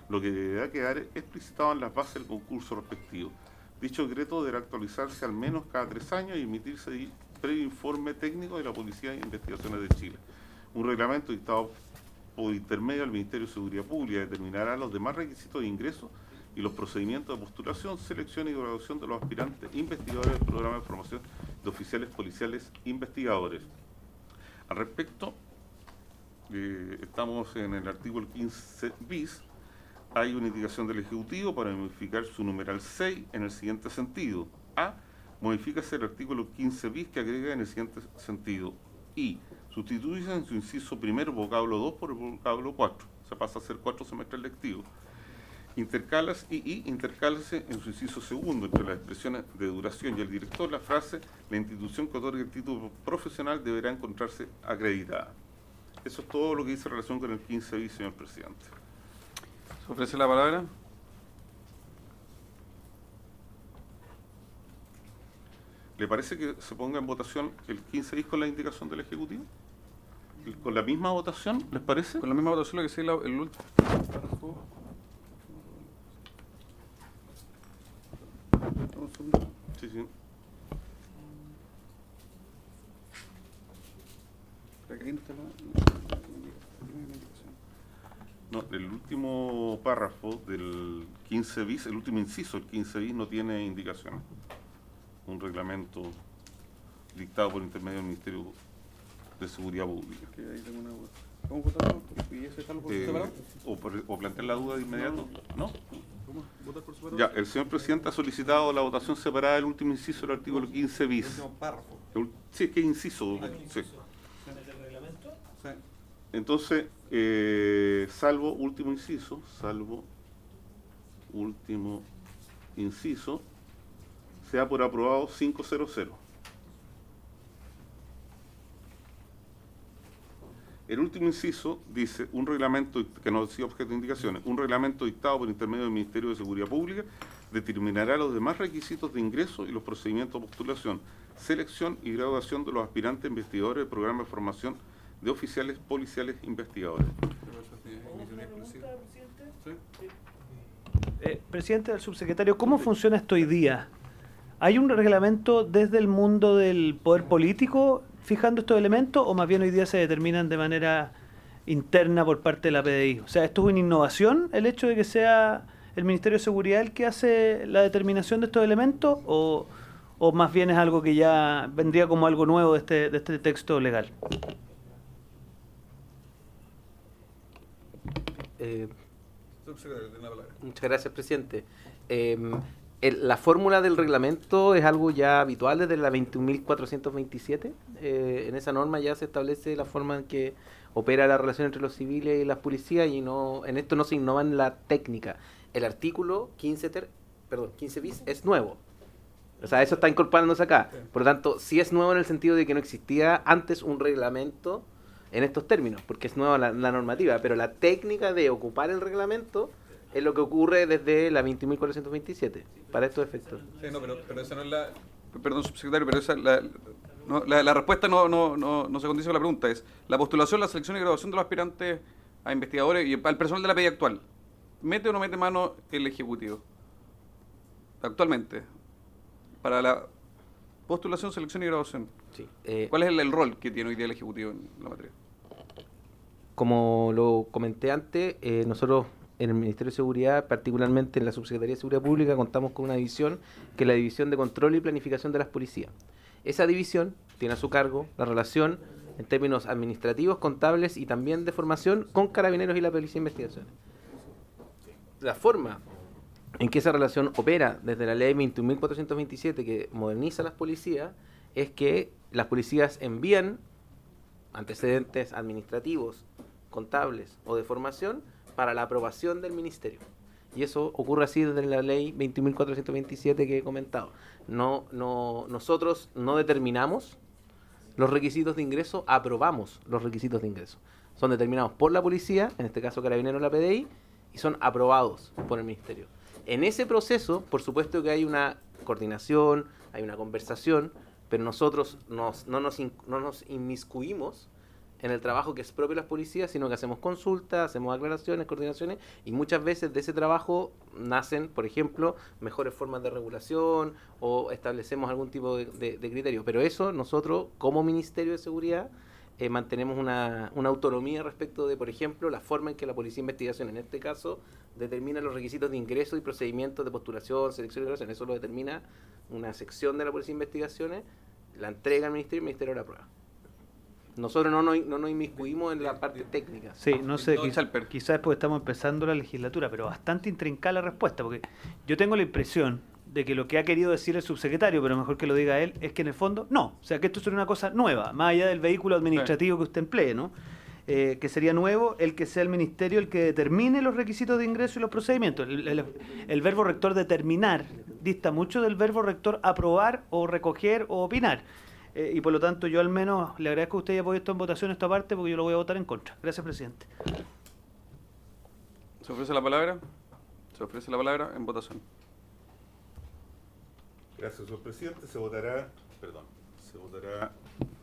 lo que deberá quedar explicitado en las bases del concurso respectivo. Dicho decreto deberá actualizarse al menos cada 3 años y emitirse previo informe técnico de la Policía de Investigaciones de Chile. Un reglamento dictado por intermedio del Ministerio de Seguridad Pública determinará los demás requisitos de ingreso y los procedimientos de postulación, selección y graduación de los aspirantes investigadores del programa de formación de oficiales policiales investigadores. Al respecto, estamos en el artículo 15 bis, hay una indicación del Ejecutivo para modificar su numeral 6 en el siguiente sentido. A. Modifícase el artículo 15 bis que agrega en el siguiente sentido. I. Sustituye en su inciso primero vocablo 2 por el vocablo 4. Se pasa a ser 4 semestres lectivos. Intercálase en su inciso segundo entre las expresiones de duración y el director la frase: la institución que otorgue el título profesional deberá encontrarse acreditada. Eso es todo lo que dice en relación con el 15 bis, señor presidente. ¿Se ofrece la palabra? ¿Le parece que se ponga en votación el 15 bis con la indicación del Ejecutivo? ¿Con la misma votación, les parece? Con la misma votación lo que sigue el último párrafo. Sí, sí. No, el último párrafo del 15 bis, el último inciso, el 15 bis no tiene indicaciones. Un reglamento dictado por intermedio del Ministerio de Seguridad Pública. ¿Cómo votamos? ¿Y ese está por separado? O plantear la duda de inmediato. ¿No? ¿Cómo votar por separado? Ya, el señor presidente ha solicitado la votación separada del último inciso del artículo 15 bis. El último párrafo. Sí, es que es inciso. Sí. ¿El reglamento? Sí. Entonces, salvo último inciso, se da por aprobado 500. El último inciso dice: un reglamento, que no decía objeto de indicaciones, un reglamento dictado por intermedio del Ministerio de Seguridad Pública determinará los demás requisitos de ingreso y los procedimientos de postulación, selección y graduación de los aspirantes investigadores del programa de formación de oficiales policiales investigadores. Presidente, del subsecretario, ¿cómo funciona esto hoy día? ¿Hay un reglamento desde el mundo del poder político fijando estos elementos o más bien hoy día se determinan de manera interna por parte de la PDI? O sea, ¿esto es una innovación, el hecho de que sea el Ministerio de Seguridad el que hace la determinación de estos elementos o más bien es algo que ya vendría como algo nuevo de este texto legal? Subsecretario, tiene la palabra. Muchas gracias, presidente. La fórmula del reglamento es algo ya habitual desde la 21.427. En esa norma ya se establece la forma en que opera la relación entre los civiles y las policías y en esto no se innova en la técnica. El artículo 15 bis es nuevo. O sea, eso está incorporándose acá. Por lo tanto, sí es nuevo en el sentido de que no existía antes un reglamento en estos términos, porque es nueva la normativa, pero la técnica de ocupar el reglamento es lo que ocurre desde la 20.427, para estos efectos. Sí, no, pero esa no es la... Perdón, subsecretario, pero esa la respuesta no se condice con la pregunta. Es la postulación, la selección y graduación de los aspirantes a investigadores y al personal de la PDI actual. ¿Mete o no mete mano el Ejecutivo? Actualmente. Para la postulación, selección y graduación. Sí. ¿Cuál es el rol que tiene hoy día el Ejecutivo en la materia? Como lo comenté antes, nosotros en el Ministerio de Seguridad, particularmente en la Subsecretaría de Seguridad Pública, contamos con una división que es la División de Control y Planificación de las Policías. Esa división tiene a su cargo la relación en términos administrativos, contables y también de formación con Carabineros y la Policía de Investigaciones. La forma en que esa relación opera desde la ley 21.427 que moderniza las policías es que las policías envían antecedentes administrativos, contables o de formación para la aprobación del ministerio. Y eso ocurre así desde la ley 20.427 que he comentado. Nosotros no determinamos los requisitos de ingreso, aprobamos los requisitos de ingreso. Son determinados por la policía, en este caso Carabineros o la PDI, y son aprobados por el ministerio. En ese proceso, por supuesto que hay una coordinación, hay una conversación, pero nosotros no nos inmiscuimos en el trabajo que es propio de las policías, sino que hacemos consultas, hacemos aclaraciones, coordinaciones, y muchas veces de ese trabajo nacen, por ejemplo, mejores formas de regulación o establecemos algún tipo de criterio. Pero eso nosotros, como Ministerio de Seguridad, mantenemos una autonomía respecto de, por ejemplo, la forma en que la Policía de Investigación, en este caso, determina los requisitos de ingreso y procedimientos de postulación, selección y graduación. Eso lo determina una sección de la Policía de Investigaciones, la entrega al Ministerio y el Ministerio la aprueba. Nosotros no nos inmiscuimos en la parte técnica. Sí, no sé, No, quizás porque estamos empezando la legislatura, pero bastante intrincada la respuesta, porque yo tengo la impresión de que lo que ha querido decir el subsecretario, pero mejor que lo diga él, es que en el fondo no, o sea que esto es una cosa nueva, más allá del vehículo administrativo que usted emplee, ¿no? Que sería nuevo el que sea el ministerio el que determine los requisitos de ingreso y los procedimientos. El verbo rector determinar dista mucho del verbo rector aprobar o recoger o opinar. Y por lo tanto yo al menos le agradezco a usted y apoyo esto en votación esta parte porque yo lo voy a votar en contra. Gracias, presidente. ¿Se ofrece la palabra? Se ofrece la palabra en votación. Gracias, señor presidente. Se votará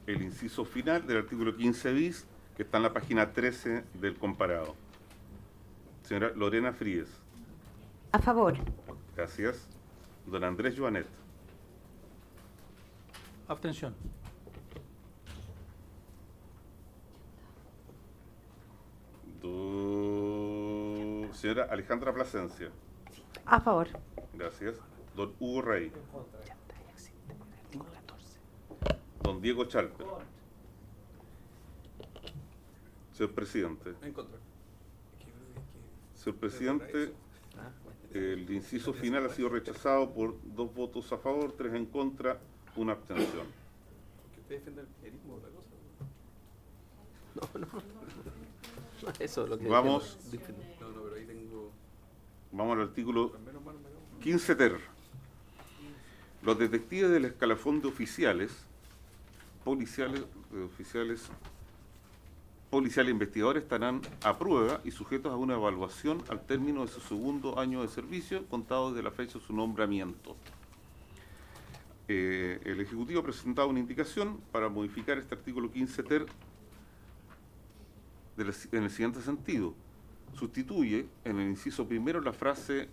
el inciso final del artículo 15 bis, que está en la página 13 del comparado. Señora Lorena Fríes. A favor. Gracias. Don Andrés Joanet. Abstención. Señora Alejandra Plasencia. A favor. Gracias. Don Hugo Rey. Don Diego Chalper. Señor presidente. En contra. Señor presidente, el inciso final ha sido rechazado por 2 votos a favor, 3 en contra, 1 abstención. ¿Que usted defiende el erismo o otra cosa? No, eso es lo que Vamos. No, pero ahí tengo... Vamos al artículo 15 ter. Los detectives del escalafón de oficiales e investigadores estarán a prueba y sujetos a una evaluación al término de su segundo año de servicio, contado desde la fecha de su nombramiento. El Ejecutivo ha presentado una indicación para modificar este artículo 15 ter en el siguiente sentido. Sustituye en el inciso primero la frase,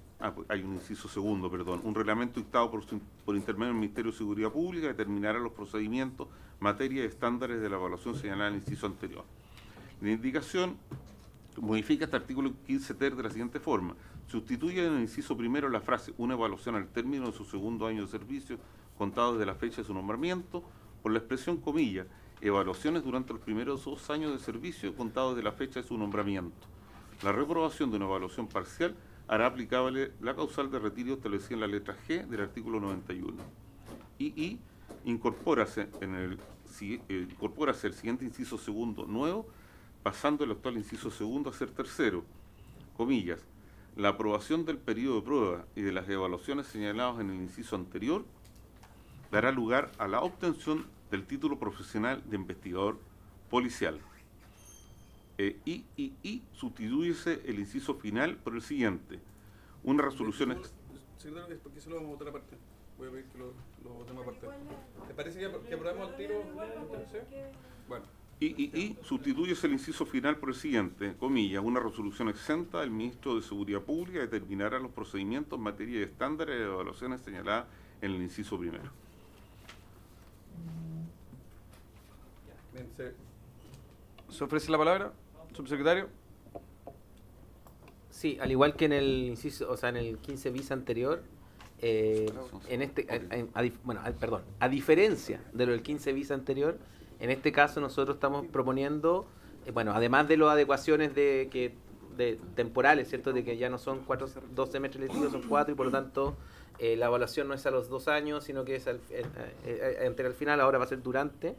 hay un inciso segundo, perdón, un reglamento dictado por intermedio del Ministerio de Seguridad Pública determinará los procedimientos, materia y estándares de la evaluación señalada en el inciso anterior. La indicación modifica este artículo 15 ter de la siguiente forma. Sustituye en el inciso primero la frase una evaluación al término de su segundo año de servicio, contado desde la fecha de su nombramiento, por la expresión comilla, evaluaciones durante los primeros 2 años de servicio, contado desde la fecha de su nombramiento. La reprobación de una evaluación parcial hará aplicable la causal de retiro establecida en la letra G del artículo 91. Y incorpórase el siguiente inciso segundo nuevo, pasando el actual inciso segundo a ser tercero, comillas, la aprobación del periodo de prueba y de las evaluaciones señaladas en el inciso anterior dará lugar a la obtención del título profesional de investigador policial. Y sustituyese el inciso final por el siguiente. Una resolución... Secretario, ¿por qué se lo vamos a votar aparte? Voy a pedir que lo votemos aparte. ¿Te parece que aprobamos al tiro? Bueno. Y sustituyese el inciso final por el siguiente, comillas, una resolución exenta del Ministro de Seguridad Pública determinará los procedimientos en materia de estándares de evaluaciones señaladas en el inciso primero. Bien, ¿se ofrece la palabra, subsecretario? Sí, al igual que en el inciso, o sea, en el 15 bis anterior, a diferencia de lo del 15 bis anterior, en este caso nosotros estamos proponiendo, además de las adecuaciones de temporales, ¿cierto? De que ya no son 2 semestres lectivos, son 4 y por lo tanto la evaluación no es a los 2 años, sino que es al final, ahora va a ser durante.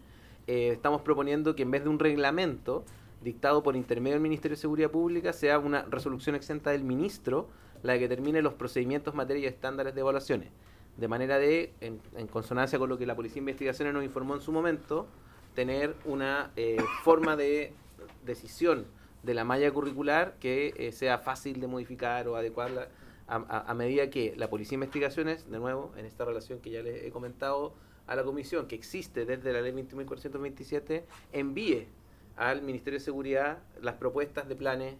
Estamos proponiendo que en vez de un reglamento dictado por intermedio del Ministerio de Seguridad Pública sea una resolución exenta del ministro la que determine los procedimientos, materia y estándares de evaluaciones, de manera de, en consonancia con lo que la Policía de Investigaciones nos informó en su momento, tener una forma de decisión de la malla curricular que sea fácil de modificar o adecuarla a medida que la Policía de Investigaciones, de nuevo, en esta relación que ya les he comentado a la Comisión, que existe desde la Ley 21.427, envíe al Ministerio de Seguridad las propuestas de planes,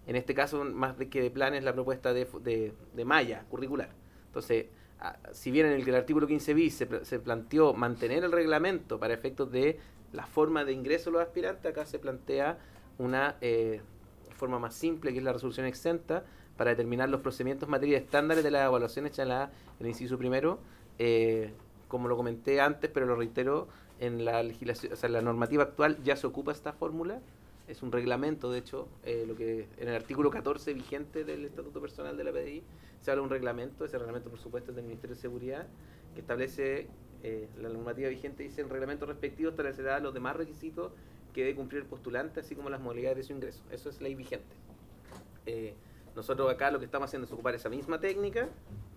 en este caso más que de planes, la propuesta de malla curricular. Entonces, si bien en el artículo 15 bis se planteó mantener el reglamento para efectos de la forma de ingreso de los aspirantes, acá se plantea una forma más simple, que es la resolución exenta, para determinar los procedimientos, materia y estándares de las evaluaciones en el inciso primero, como lo comenté antes, pero lo reitero, en la legislación, o sea, en la normativa actual ya se ocupa esta fórmula, es un reglamento, de hecho, lo que en el artículo 14 vigente del Estatuto Personal de la PDI se habla de un reglamento, ese reglamento por supuesto es del Ministerio de Seguridad, que establece, la normativa vigente dice, el reglamento respectivo establecerá los demás requisitos que debe cumplir el postulante, así como las modalidades de su ingreso. Eso es ley vigente. Nosotros acá lo que estamos haciendo es ocupar esa misma técnica,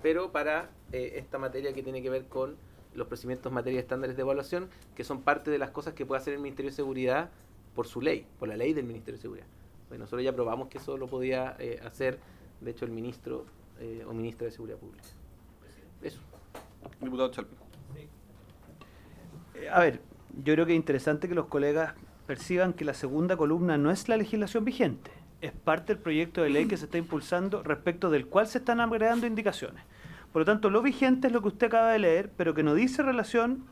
pero para esta materia que tiene que ver con los procedimientos, materia y estándares de evaluación, que son parte de las cosas que puede hacer el Ministerio de Seguridad por su ley, por la ley del Ministerio de Seguridad. Pues nosotros ya probamos que eso lo podía hacer, de hecho, el ministro o ministra de Seguridad Pública. Eso. Diputado Chalpe. A ver, yo creo que es interesante que los colegas perciban que la segunda columna no es la legislación vigente, es parte del proyecto de ley que se está impulsando, respecto del cual se están agregando indicaciones. Por lo tanto, lo vigente es lo que usted acaba de leer, pero que no dice relación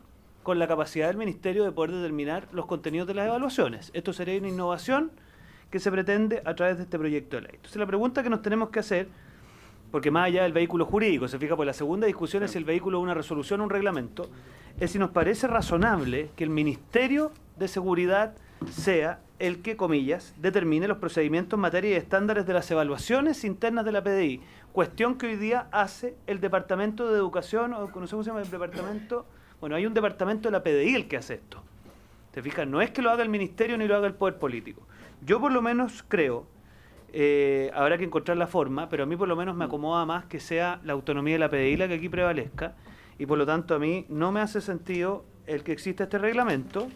con la capacidad del Ministerio de poder determinar los contenidos de las evaluaciones. Esto sería una innovación que se pretende a través de este proyecto de ley. Entonces, la pregunta que nos tenemos que hacer, porque más allá del vehículo jurídico, se fija, pues la segunda discusión es si el vehículo es una resolución o un reglamento, es si nos parece razonable que el Ministerio de Seguridad sea el que, comillas, determine los procedimientos, materia y estándares de las evaluaciones internas de la PDI, cuestión que hoy día hace el Departamento de Educación, o no sé cómo se llama el departamento, bueno, hay un departamento de la PDI el que hace esto. ¿Te fijas? No es que lo haga el Ministerio ni lo haga el Poder Político. Yo por lo menos creo, habrá que encontrar la forma, pero a mí por lo menos me acomoda más que sea la autonomía de la PDI la que aquí prevalezca, y por lo tanto a mí no me hace sentido el que exista este reglamento,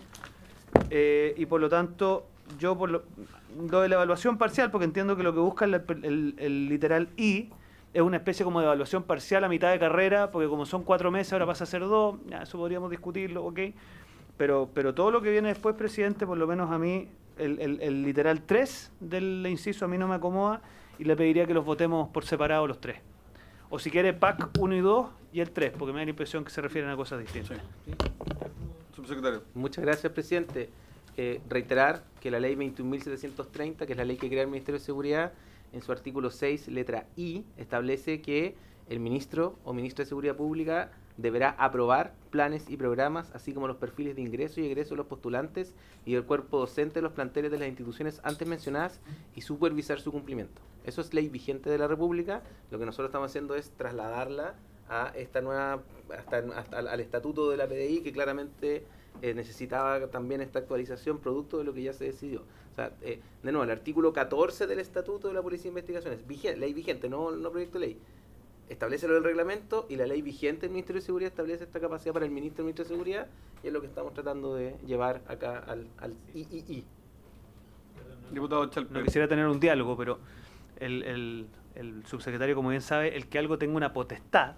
y por lo tanto yo por lo de la evaluación parcial, porque entiendo que lo que busca el literal I es una especie como de evaluación parcial a mitad de carrera, porque como son 4 meses ahora pasa a ser 2, ya, eso podríamos discutirlo, ok, pero todo lo que viene después, presidente, por lo menos a mí el literal 3 del inciso a mí no me acomoda, y le pediría que los votemos por separado los 3, o si quiere PAC 1 y 2 y el 3, porque me da la impresión que se refieren a cosas distintas. Sí. Subsecretario. Muchas gracias, presidente. Reiterar que la ley 21.730, que es la ley que crea el Ministerio de Seguridad, en su artículo 6, letra I, establece que el ministro o ministra de Seguridad Pública deberá aprobar planes y programas, así como los perfiles de ingreso y egreso de los postulantes y del cuerpo docente de los planteles de las instituciones antes mencionadas y supervisar su cumplimiento. Eso es ley vigente de la República. Lo que nosotros estamos haciendo es trasladarla a esta nueva, hasta al estatuto de la PDI, que claramente necesitaba también esta actualización producto de lo que ya se decidió. O sea, de nuevo, el artículo 14 del estatuto de la Policía de Investigaciones, ley vigente, no proyecto de ley, establece lo del reglamento, y la ley vigente del Ministerio de Seguridad establece esta capacidad para el ministro de Seguridad, y es lo que estamos tratando de llevar acá al III. Diputado Chalper. No quisiera tener un diálogo, pero el subsecretario, como bien sabe, el que algo tenga una potestad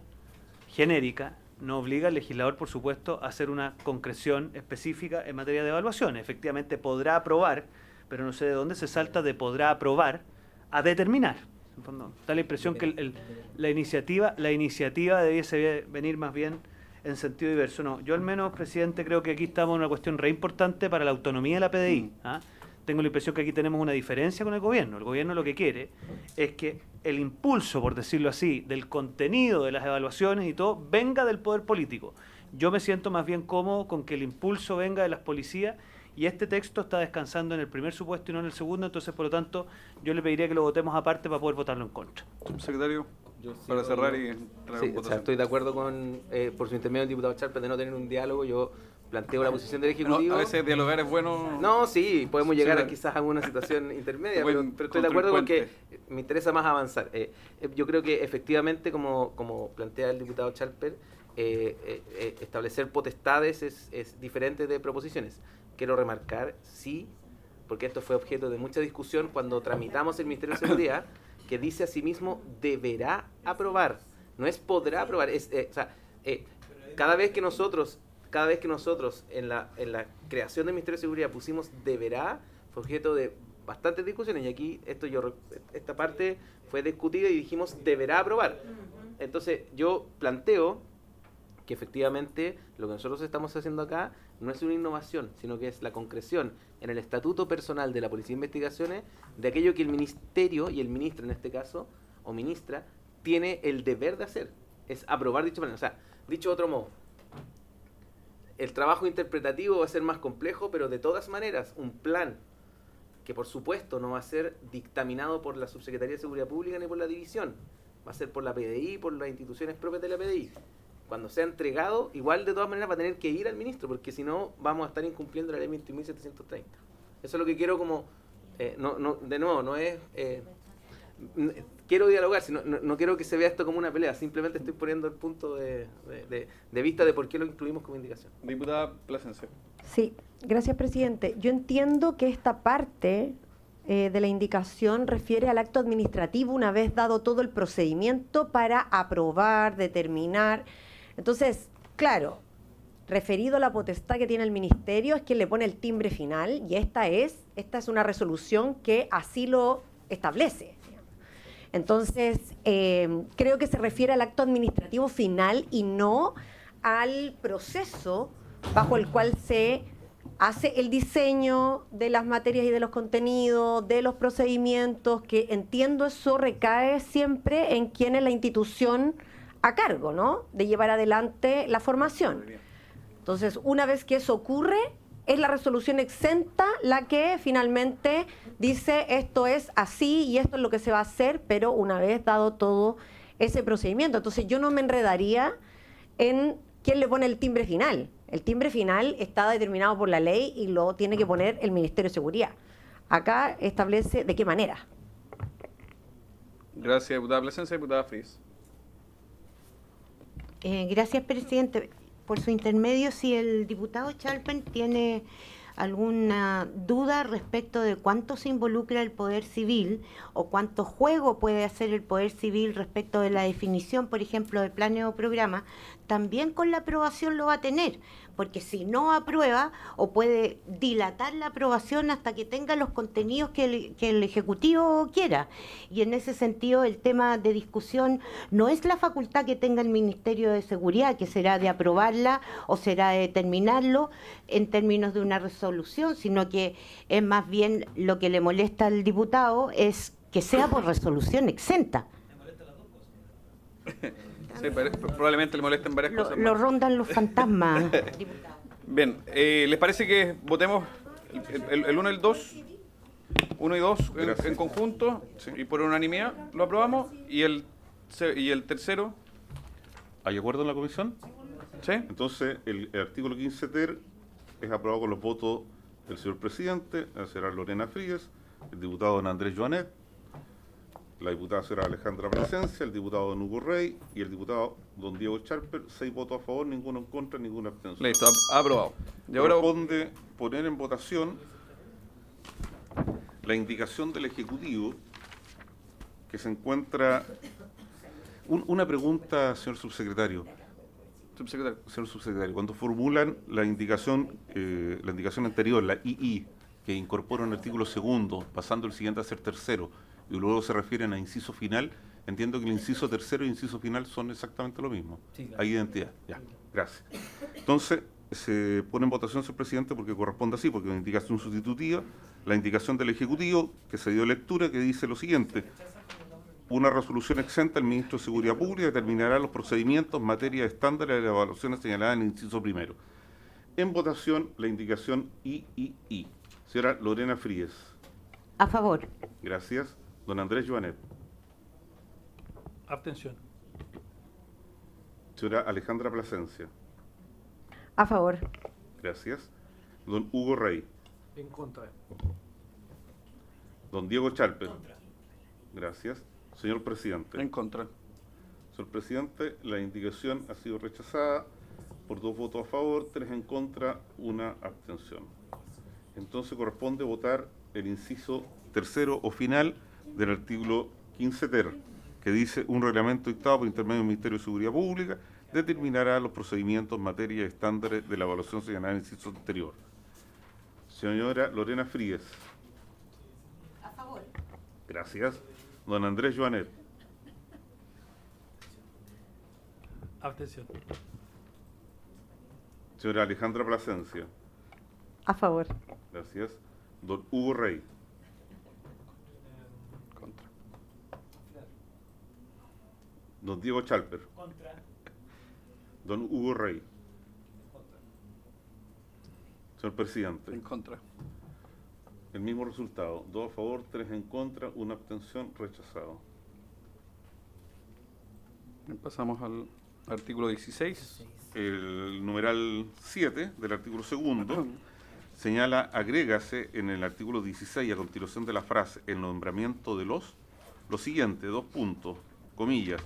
genérica no obliga al legislador, por supuesto, a hacer una concreción específica en materia de evaluación. Efectivamente podrá aprobar, pero no sé de dónde se salta de podrá aprobar a determinar. En fondo, da la impresión que la iniciativa debiese venir más bien en sentido diverso. No, yo al menos, presidente, creo que aquí estamos en una cuestión re importante para la autonomía de la PDI. ¿Ah? Tengo la impresión que aquí tenemos una diferencia con el gobierno. El gobierno lo que quiere es que el impulso, por decirlo así, del contenido de las evaluaciones y todo, venga del poder político. Yo me siento más bien cómodo con que el impulso venga de las policías, y este texto está descansando en el primer supuesto y no en el segundo, entonces, por lo tanto, yo le pediría que lo votemos aparte para poder votarlo en contra. Subsecretario, para cerrar y traer Sí, votación. o sea, estoy de acuerdo con, por su intermedio, el diputado Chalper, de no tener un diálogo. Yo planteo la posición del Ejecutivo. No, a veces dialogar es bueno. No, sí, podemos llegar Sí, a quizás a una situación intermedia, buen pero estoy de acuerdo con que contrapuente. me interesa más avanzar. Yo creo que efectivamente, como plantea el diputado Chalper, establecer potestades es diferente de proposiciones. Quiero remarcar, sí, porque esto fue objeto de mucha discusión cuando tramitamos el Ministerio de Seguridad, que dice asimismo deberá aprobar, no es podrá aprobar. Cada vez que nosotros en la creación del Ministerio de Seguridad pusimos deberá, fue objeto de bastantes discusiones, y aquí esta parte fue discutida y dijimos deberá aprobar. Entonces yo planteo que efectivamente lo que nosotros estamos haciendo acá no es una innovación, sino que es la concreción en el estatuto personal de la Policía de Investigaciones de aquello que el Ministerio y el ministro en este caso, o ministra, tiene el deber de hacer, es aprobar dicho plan. O sea, dicho de otro modo, el trabajo interpretativo va a ser más complejo, pero de todas maneras un plan que por supuesto no va a ser dictaminado por la Subsecretaría de Seguridad Pública ni por la división, va a ser por la PDI, por las instituciones propias de la PDI. Cuando sea entregado, igual de todas maneras va a tener que ir al ministro, porque si no vamos a estar incumpliendo la ley 21.730. Eso es lo que quiero como, de nuevo, no es, quiero dialogar, no quiero que se vea esto como una pelea, simplemente estoy poniendo el punto de vista de por qué lo incluimos como indicación. Diputada Plasencia. Sí, gracias, presidente. Yo entiendo que esta parte de la indicación refiere al acto administrativo una vez dado todo el procedimiento para aprobar, determinar. Entonces, claro, referido a la potestad que tiene el ministerio, es quien le pone el timbre final, y esta es una resolución que así lo establece. Entonces, creo que se refiere al acto administrativo final y no al proceso bajo el cual se hace el diseño de las materias y de los contenidos, de los procedimientos, que entiendo eso recae siempre en quien es la institución a cargo, ¿no?, de llevar adelante la formación. Entonces, una vez que eso ocurre, es la resolución exenta la que finalmente dice esto es así y esto es lo que se va a hacer, pero una vez dado todo ese procedimiento. Entonces, yo no me enredaría en quién le pone el timbre final. El timbre final está determinado por la ley y lo tiene que poner el Ministerio de Seguridad. Acá establece de qué manera. Gracias, diputada Plasencia. Diputada Fries. Gracias, presidente. Por su intermedio, si el diputado Chalper tiene alguna duda respecto de cuánto se involucra el Poder Civil o cuánto juego puede hacer el Poder Civil respecto de la definición, por ejemplo, de planes o programas, también con la aprobación lo va a tener, porque si no aprueba o puede dilatar la aprobación hasta que tenga los contenidos que el Ejecutivo quiera. Y en ese sentido el tema de discusión no es la facultad que tenga el Ministerio de Seguridad, que será de aprobarla o será de determinarlo en términos de una resolución, sino que es más bien lo que le molesta al diputado es que sea por resolución exenta. Sí, probablemente le molesten varias cosas. Lo rondan los fantasmas. Bien, ¿les parece que votemos el 1 y el 2? 1 y 2 en conjunto, y por unanimidad lo aprobamos, y el tercero. ¿Hay acuerdo en la comisión? ¿Sí? Entonces, el artículo 15 ter es aprobado con los votos del señor presidente, la señora Lorena Frías, el diputado don Andrés Joanet, la diputada señora Alejandra Plasencia, el diputado don Hugo Rey y el diputado don Diego Charper. 6 votos a favor, ninguno en contra, ninguna abstención. Listo, aprobado. Y ahora corresponde poner en votación la indicación del Ejecutivo que se encuentra... Una pregunta, señor subsecretario. subsecretario. Señor subsecretario, cuando formulan la indicación anterior, la II, que incorpora un artículo segundo, pasando el siguiente a ser tercero, y luego se refieren a inciso final, entiendo que el inciso tercero y el inciso final son exactamente lo mismo. Sí, claro. Hay identidad. Ya, gracias. Entonces, se pone en votación, señor presidente, porque corresponde así, porque es una indicación sustitutiva, la indicación del Ejecutivo, que se dio lectura, que dice lo siguiente: una resolución exenta, el Ministro de Seguridad Pública determinará los procedimientos en materia de estándares de las evaluaciones señaladas en el inciso primero. En votación, la indicación III. Señora Lorena Frías. A favor. Gracias. Don Andrés Joanet. Abstención. Señora Alejandra Plasencia. A favor. Gracias. Don Hugo Rey. En contra. Don Diego Charper. Gracias. Señor presidente. En contra. Señor presidente, la indicación ha sido rechazada por 2 votos a favor, 3 en contra, 1 abstención. Entonces corresponde votar el inciso tercero o final del artículo 15 ter, que dice: un reglamento dictado por intermedio del Ministerio de Seguridad Pública determinará los procedimientos en materia de estándares de la evaluación señalada en el inciso anterior. Señora Lorena Frías. A favor. Gracias. Don Andrés Joanet. Abstención. Señora Alejandra Plasencia. A favor. Gracias. Don Hugo Rey. Contra. Don Diego Charper. Contra. Don Hugo Rey. Señor presidente. En contra. El mismo resultado. 2 a favor, 3 en contra, 1 abstención, rechazado. Pasamos al artículo 16. El numeral 7 del artículo segundo señala: agrégase en el artículo 16, a continuación de la frase el nombramiento de lo siguiente, 2 puntos, comillas,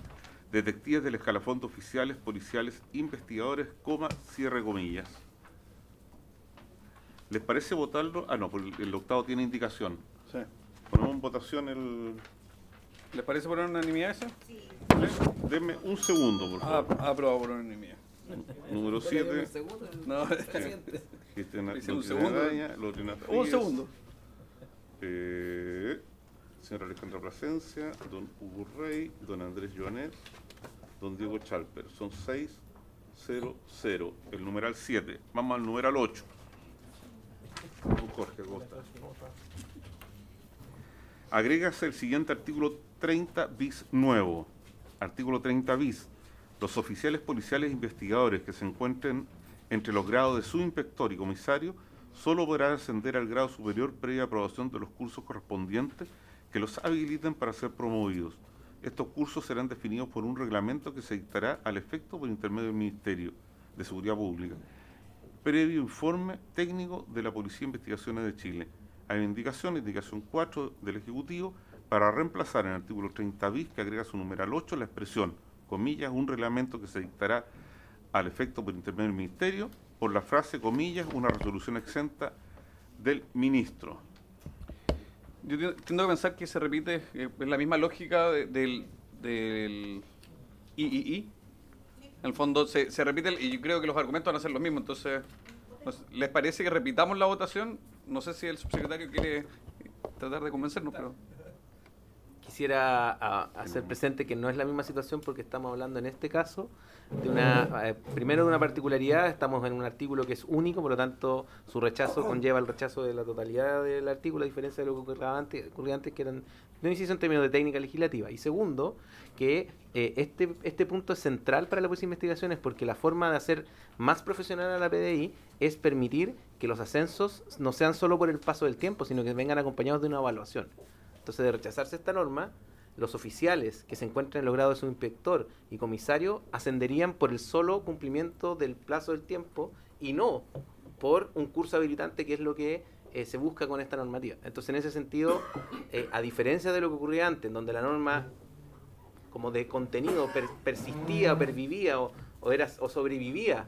detectives del escalafón de oficiales, policiales, investigadores, coma, cierre comillas. ¿Les parece votarlo? Ah, no, porque el octavo tiene indicación. Sí. Ponemos en votación el... ¿Les parece por unanimidad ese? Denme un segundo, por favor. Aprobado por unanimidad. Número 7. No, Hice un segundo. Un segundo. Señora Alejandra Plasencia, don Hugo Rey, don Andrés Joanet, don Diego Charper. Son 6, 0, 0. El numeral 7. Vamos al numeral 8. Don Jorge Costa. Agrégase el siguiente artículo 30 bis nuevo. Artículo 30 bis. Los oficiales policiales e investigadores que se encuentren entre los grados de subinspector y comisario solo podrán ascender al grado superior previa aprobación de los cursos correspondientes que los habiliten para ser promovidos. Estos cursos serán definidos por un reglamento que se dictará al efecto por intermedio del Ministerio de Seguridad Pública, previo informe técnico de la Policía de Investigaciones de Chile. Hay indicación 4 del Ejecutivo, para reemplazar en el artículo 30 bis, que agrega su numeral 8, la expresión, comillas, un reglamento que se dictará al efecto por intermedio del Ministerio, por la frase, comillas, una resolución exenta del Ministro. Yo tiendo a pensar que se repite, es la misma lógica del III. En el fondo se repite, y yo creo que los argumentos van a ser los mismos. Entonces, ¿les parece que repitamos la votación? No sé si el subsecretario quiere tratar de convencernos, pero... quisiera hacer presente que no es la misma situación porque estamos hablando en este caso de una, primero de una particularidad, estamos en un artículo que es único, por lo tanto su rechazo conlleva el rechazo de la totalidad del artículo, a diferencia de lo que ocurría antes que eran de un inciso en términos de técnica legislativa. Y segundo, que este punto es central para la policía de investigaciones porque la forma de hacer más profesional a la PDI es permitir que los ascensos no sean solo por el paso del tiempo, sino que vengan acompañados de una evaluación. Entonces, de rechazarse esta norma, los oficiales que se encuentran en los grados de subinspector y comisario ascenderían por el solo cumplimiento del plazo del tiempo y no por un curso habilitante, que es lo que se busca con esta normativa. Entonces, en ese sentido, a diferencia de lo que ocurría antes, en donde la norma como de contenido persistía, pervivía o sobrevivía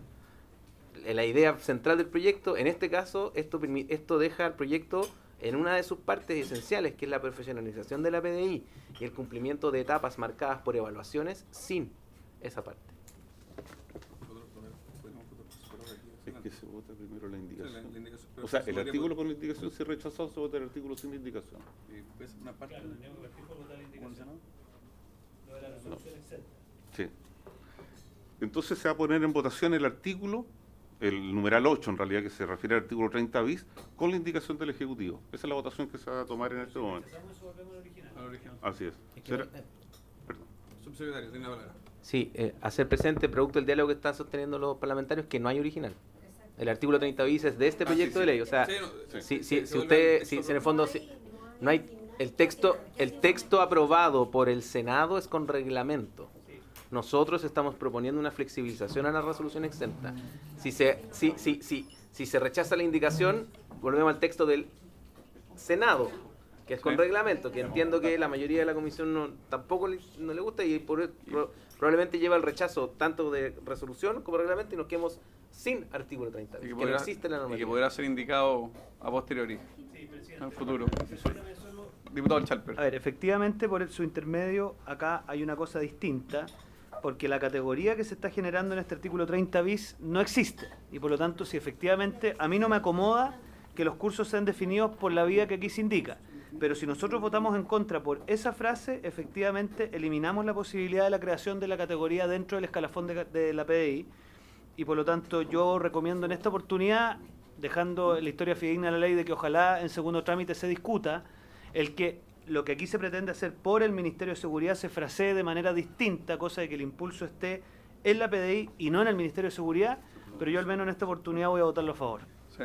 la idea central del proyecto, en este caso esto deja al proyecto en una de sus partes esenciales, que es la profesionalización de la PDI y el cumplimiento de etapas marcadas por evaluaciones, sin esa parte. Es que se vota primero la indicación. O sea, el artículo con la indicación, si rechazado, se vota el artículo sin indicación. Una parte No. Sí. Entonces se va a poner en votación el artículo, el numeral 8 en realidad, que se refiere al artículo 30 bis, con la indicación del Ejecutivo. Esa es la votación que se va a tomar en este momento. Así es. Perdón. Subsecretario, tiene la palabra. Sí, hacer presente, producto del diálogo que están sosteniendo los parlamentarios, que no hay original. El artículo 30 bis es de este proyecto de ley. O sea, si en el fondo no hay el texto aprobado por el Senado es con reglamento. Nosotros estamos proponiendo una flexibilización a la resolución exenta. Si se rechaza la indicación, volvemos al texto del Senado, que es con reglamento, que entiendo que la mayoría de la comisión tampoco no le gusta y probablemente lleva el rechazo tanto de resolución como reglamento y nos quedemos sin artículo 30, que no existe en la normativa. Y que podrá ser indicado a posteriori, en el futuro. Diputado Chalper. A ver, efectivamente, por su intermedio, acá hay una cosa distinta, porque la categoría que se está generando en este artículo 30 bis no existe. Y por lo tanto, si efectivamente a mí no me acomoda que los cursos sean definidos por la vía que aquí se indica. Pero si nosotros votamos en contra por esa frase, efectivamente eliminamos la posibilidad de la creación de la categoría dentro del escalafón de la PDI. Y por lo tanto, yo recomiendo en esta oportunidad, dejando la historia fidedigna de la ley de que ojalá en segundo trámite se discuta, el que lo que aquí se pretende hacer por el Ministerio de Seguridad se frasee de manera distinta, cosa de que el impulso esté en la PDI y no en el Ministerio de Seguridad, pero yo al menos en esta oportunidad voy a votarlo a favor. Sí.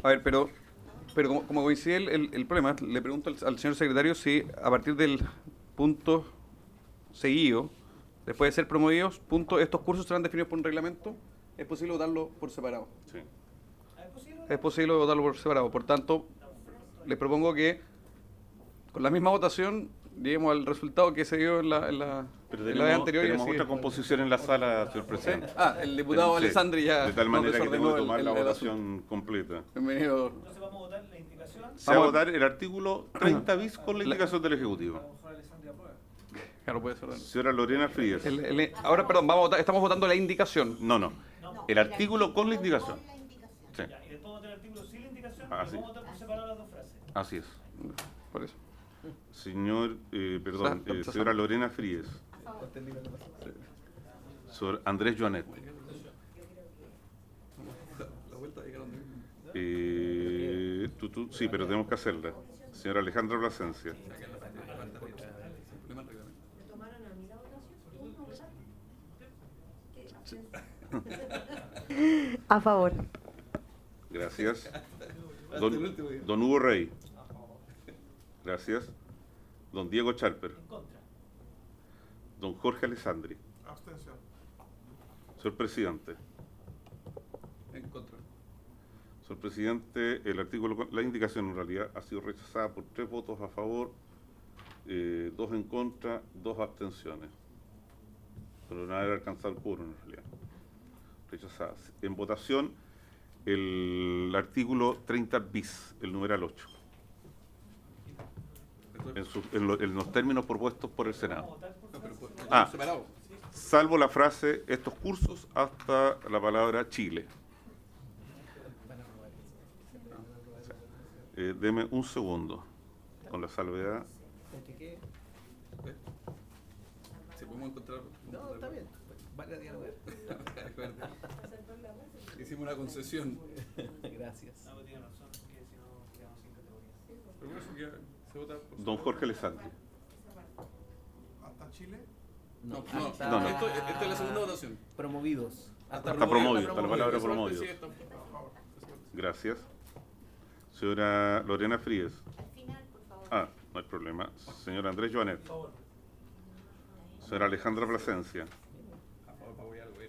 A ver, pero como coincide el problema, le pregunto al señor secretario si a partir del punto seguido, después de ser promovidos, estos cursos serán definidos por un reglamento, ¿es posible votarlo por separado? Sí. Es posible votarlo por separado. Por tanto, le propongo que con la misma votación lleguemos al resultado que se dio en la vez anterior. Tenemos otra composición en la sala, señor presidente. ¿Sí? Ah, el diputado Alessandri ya de tal manera que tengo que tomar la asunto. votación completa. Bienvenido. Entonces vamos a votar la indicación. Se va a votar el artículo 30 bis con la indicación del Ejecutivo. Claro, puede ser. Señora Lorena Frías. Ahora, perdón, estamos votando la indicación. No. El artículo con la indicación. Sí. Y después votar el artículo sin la indicación, Ah, y sí. vamos a votar por separado las dos frases. Así es. Por eso. Señora Lorena Fríes. Señor Andrés Joanet. Sí, pero tenemos que hacerla. Señora Alejandra Plasencia. A favor. Gracias. Don Hugo Rey. Gracias. Don Diego Chalper. Don Jorge Alessandri. Abstención. Señor presidente. En contra. Señor presidente, la indicación en realidad ha sido rechazada por 3 votos a favor, 2 en contra, 2 abstenciones. Pero no haber alcanzado el quórum en realidad. Rechazada. En votación, el artículo 30 bis, el numeral 8. En los términos propuestos por el Senado. Salvo la frase estos cursos hasta la palabra Chile. Deme un segundo con la salvedad. ¿Se podemos encontrar? No, está bien. Vale a dialogar. Hicimos una concesión. Gracias. No, tiene razón, que si no quedamos sin categoría. Pero eso que se vota por Don Jorge Alessandri. ¿Hasta Chile? No, hasta- no. Esta es la segunda votación. Promovidos. Hasta promovido, hasta la palabra Eso, promovidos. sí, está- Gracias. Señora Lorena Fríes. Al final, por favor. Ah, no hay problema. Señor Andrés Joanet. Señora Alejandra Plasencia. A favor, para apoyar al güey.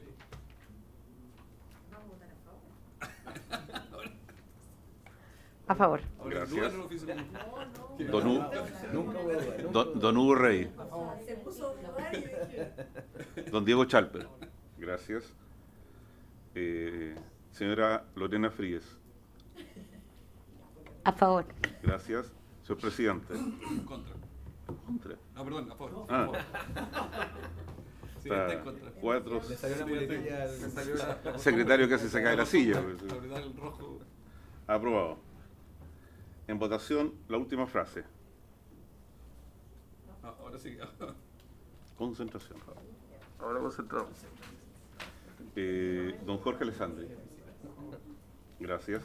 A favor. Ahora, Gracias. duda en el oficio. Don, U- Nunca voy a dudar. Don Hugo Rey. Se puso a dudar y dije... Don Diego Chalper. Gracias. Señora Lorena Fríes. A favor. Gracias. Señor Presidente. Contra. Contra. Ah, perdón, a favor. Ah. Sí, está en Está contra. 4. Le salió una muletilla al- Me salió la- Secretario casi se cae de la silla. Apretar el rojo. Aprobado. En votación, la última frase. Ah, ahora sí. Concentración. Ahora concentrado. Don Jorge Alessandri. Gracias.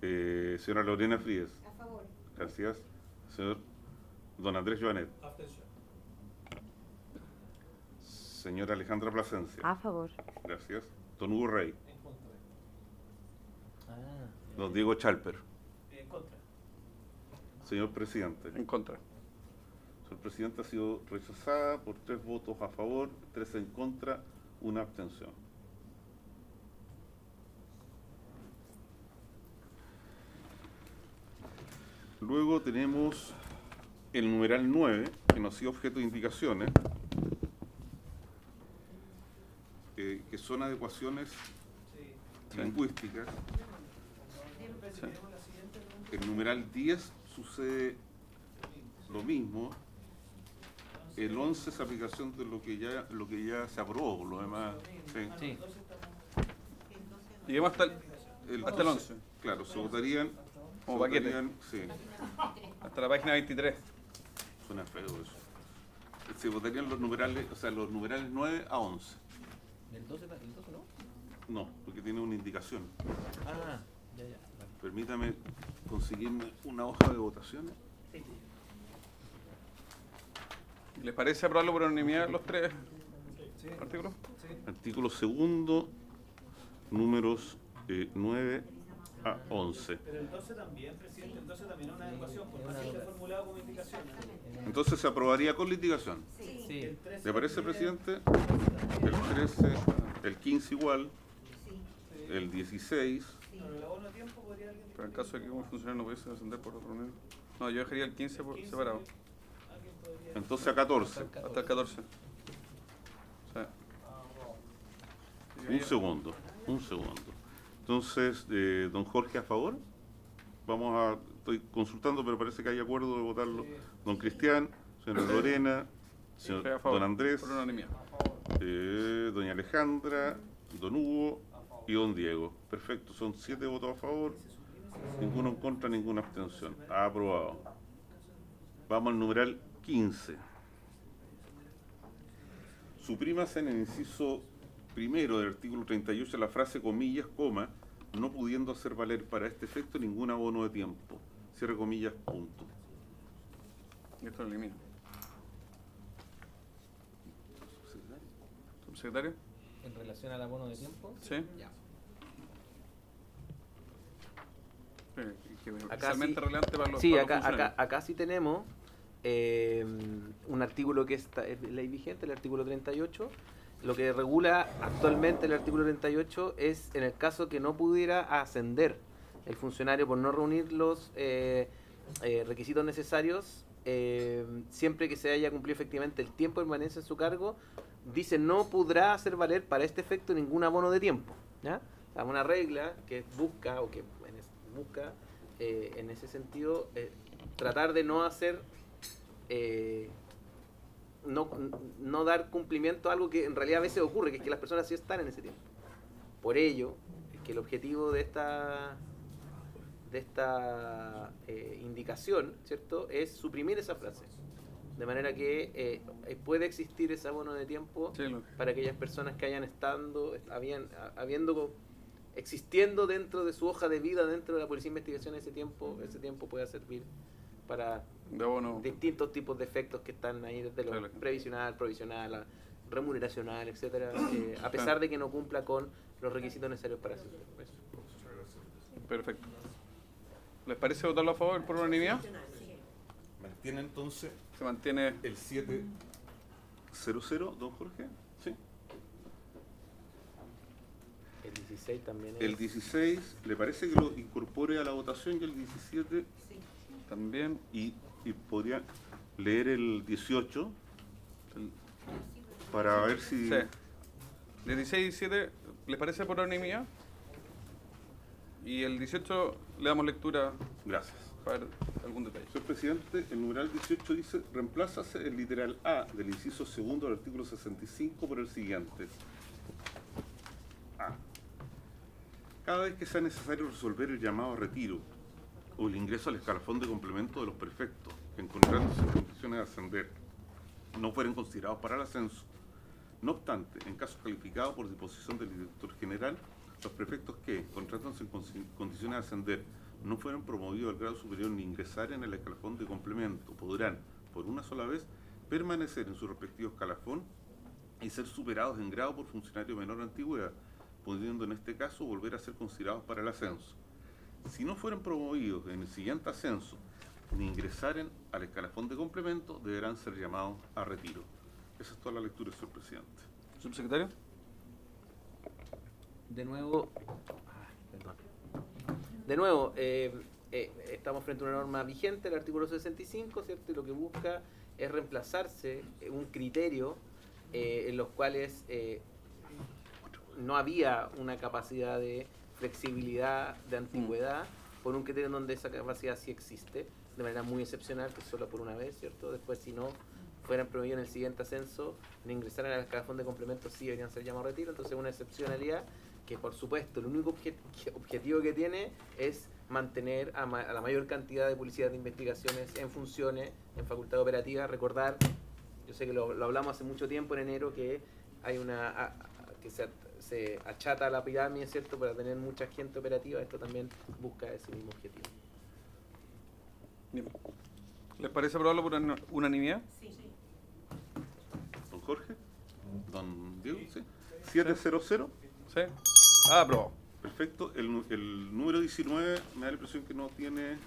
Señora Lorena Fríes. A favor. Gracias. Señor Don Andrés Joanet. Abstención. Señora Alejandra Plasencia. A favor. Gracias. Don Hugo Rey. En contra. Ah, Don Diego Chalper. En contra. Señor Presidente. En contra. Señor Presidente, ha sido rechazada por 3 votos a favor, 3 en contra, 1 abstención. Luego tenemos el numeral 9, que nos ha sido objeto de indicaciones, que son adecuaciones lingüísticas. El numeral 10 sucede lo mismo. El 11 es aplicación de lo que ya se aprobó, por lo demás. Sí. sí. Lleguemos hasta el 11. Claro, se votarían. Como paquete. Sí, Hasta la página 23. suena feo eso. Se votarían los numerales, o sea, los numerales 9 a 11. ¿El 12 no? No, porque tiene una indicación. Ah, ya. Vale. Permítame conseguirme una hoja de votaciones. ¿Les parece aprobarlo por unanimidad los 3 artículos? Artículo segundo, números 9 a 11. Pero el 12 también, presidente, el 12 también es una adecuación, por más que esté formulado como indicación. Entonces se aprobaría con litigación. Sí. ¿Le parece, presidente? El 13, el 15 igual, el 16. Pero el abono de tiempo podría alguien... Pero en caso de que un funcionario no pudiese ascender por otro nivel. No, yo dejaría el 15 por separado. Alguien podría... Entonces a 14. Hasta el 14. O sea, Un segundo. Entonces, don Jorge, a favor. Estoy consultando, pero parece que hay acuerdo de votarlo. Don Cristian, señora Lorena, señor, a favor, don Andrés, por unanimidad. doña Alejandra, don Hugo y don Diego. Perfecto, son 7 votos a favor, ninguno en contra, ninguna abstención. Aprobado. Vamos al numeral 15. Suprímase en el inciso primero del artículo 38 la frase comillas, coma, no pudiendo hacer valer para este efecto ningún abono de tiempo. Cierre comillas, punto. Y esto lo elimina. ¿Subsecretario? En relación al abono de tiempo. Sí. Ya. Que es Acá especialmente sí. relevante para los Sí, para los acá funcionarios. sí tenemos un artículo que es ley vigente, el artículo 38. Lo que regula actualmente el artículo 38 es en el caso que no pudiera ascender el funcionario por no reunir los requisitos necesarios, siempre que se haya cumplido efectivamente el tiempo de permanencia en su cargo, dice no podrá hacer valer para este efecto ningún abono de tiempo. ¿Ya? O sea, una regla que busca, o que busca en ese sentido, tratar de no hacer... no dar cumplimiento a algo que en realidad a veces ocurre, que es que las personas sí están en ese tiempo. Por ello, es que el objetivo de esta indicación, ¿cierto?, es suprimir esa frase. De manera que puede existir ese abono de tiempo Sí, para aquellas personas que existiendo dentro de su hoja de vida, dentro de la Policía de Investigación, ese tiempo pueda servir para de abono. distintos tipos de efectos que están ahí, desde lo Claro. previsional, provisional, remuneracional, etcétera, a pesar Claro. de que no cumpla con los requisitos necesarios para hacerlo. Eso. Perfecto. ¿Les parece votarlo a favor por unanimidad? Mantiene entonces Se mantiene. el 700, don Jorge. Sí. El 16 también es. El 16, ¿le parece que lo incorpore a la votación y el 17? También. Y podría leer el 18 para ver si... Sí. 16 y 17, ¿les parece por unanimidad? Y el 18 le damos lectura Gracias. para ver algún detalle. Señor presidente, el numeral 18 dice: reemplázase el literal A del inciso segundo del artículo 65 por el siguiente. A. Cada vez que sea necesario resolver el llamado a retiro o el ingreso al escalafón de complemento de los prefectos, que encontrándose en condiciones de ascender, no fueren considerados para el ascenso. No obstante, en casos calificados por disposición del director general, los prefectos que, encontrándose en condiciones de ascender, no fueron promovidos al grado superior ni ingresar en el escalafón de complemento, podrán, por una sola vez, permanecer en su respectivo escalafón y ser superados en grado por funcionario de menor antigüedad, pudiendo en este caso volver a ser considerados para el ascenso. Si no fueran promovidos en el siguiente ascenso ni ingresaren al escalafón de complemento, deberán ser llamados a retiro. Esa es toda la lectura, señor presidente. ¿Subsecretario? De nuevo, De nuevo, estamos frente a una norma vigente, el artículo 65, ¿cierto? Y lo que busca es reemplazarse un criterio en los cuales no había una capacidad de flexibilidad, de antigüedad, por un criterio en donde esa capacidad sí existe, de manera muy excepcional, que es solo por una vez, ¿cierto? Después, si no fueran promovidos en el siguiente ascenso, ni ingresaran al escalafón de complementos, sí deberían ser llamados a retiro. Entonces, una excepcionalidad que, por supuesto, el único objetivo que tiene es mantener a la mayor cantidad de policías de investigaciones en funciones, en facultad operativa. Recordar, yo sé que lo hablamos hace mucho tiempo, en enero, que hay que se achata la pirámide, ¿cierto?, para tener mucha gente operativa. Esto también busca ese mismo objetivo. Bien. ¿Les parece aprobarlo por unanimidad? Don Jorge, don Diego, ¿sí? 700. ¿Sí? Aprobado. Perfecto. El número 19 me da la impresión que no tiene...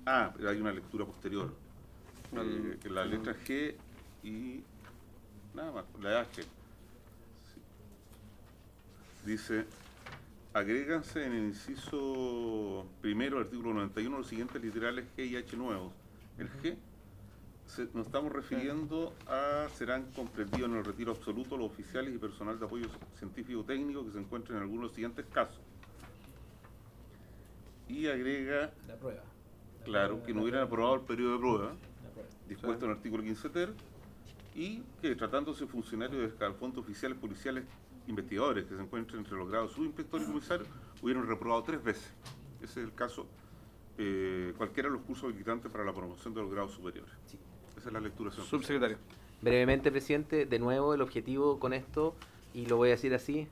pero hay una lectura posterior. Que la letra G y... nada más, la H. Sí. Dice: agréganse en el inciso primero del artículo 91 los siguientes literales G y H nuevos. El G nos estamos refiriendo a: serán comprendidos en el retiro absoluto los oficiales y personal de apoyo científico-técnico que se encuentren en algunos de los siguientes casos. Y agrega, La prueba. claro, que no hubieran aprobado el periodo de prueba dispuesto en el artículo 15 ter, y que tratándose de funcionarios de escalafón de oficiales policiales investigadores que se encuentren entre los grados subinspector y comisario, hubieran reprobado 3 veces. Ese es el caso, cualquiera de los cursos habilitantes para la promoción de los grados superiores. Sí. Esa es la lectura, señor Subsecretario. Brevemente, presidente, de nuevo el objetivo con esto, y lo voy a decir así,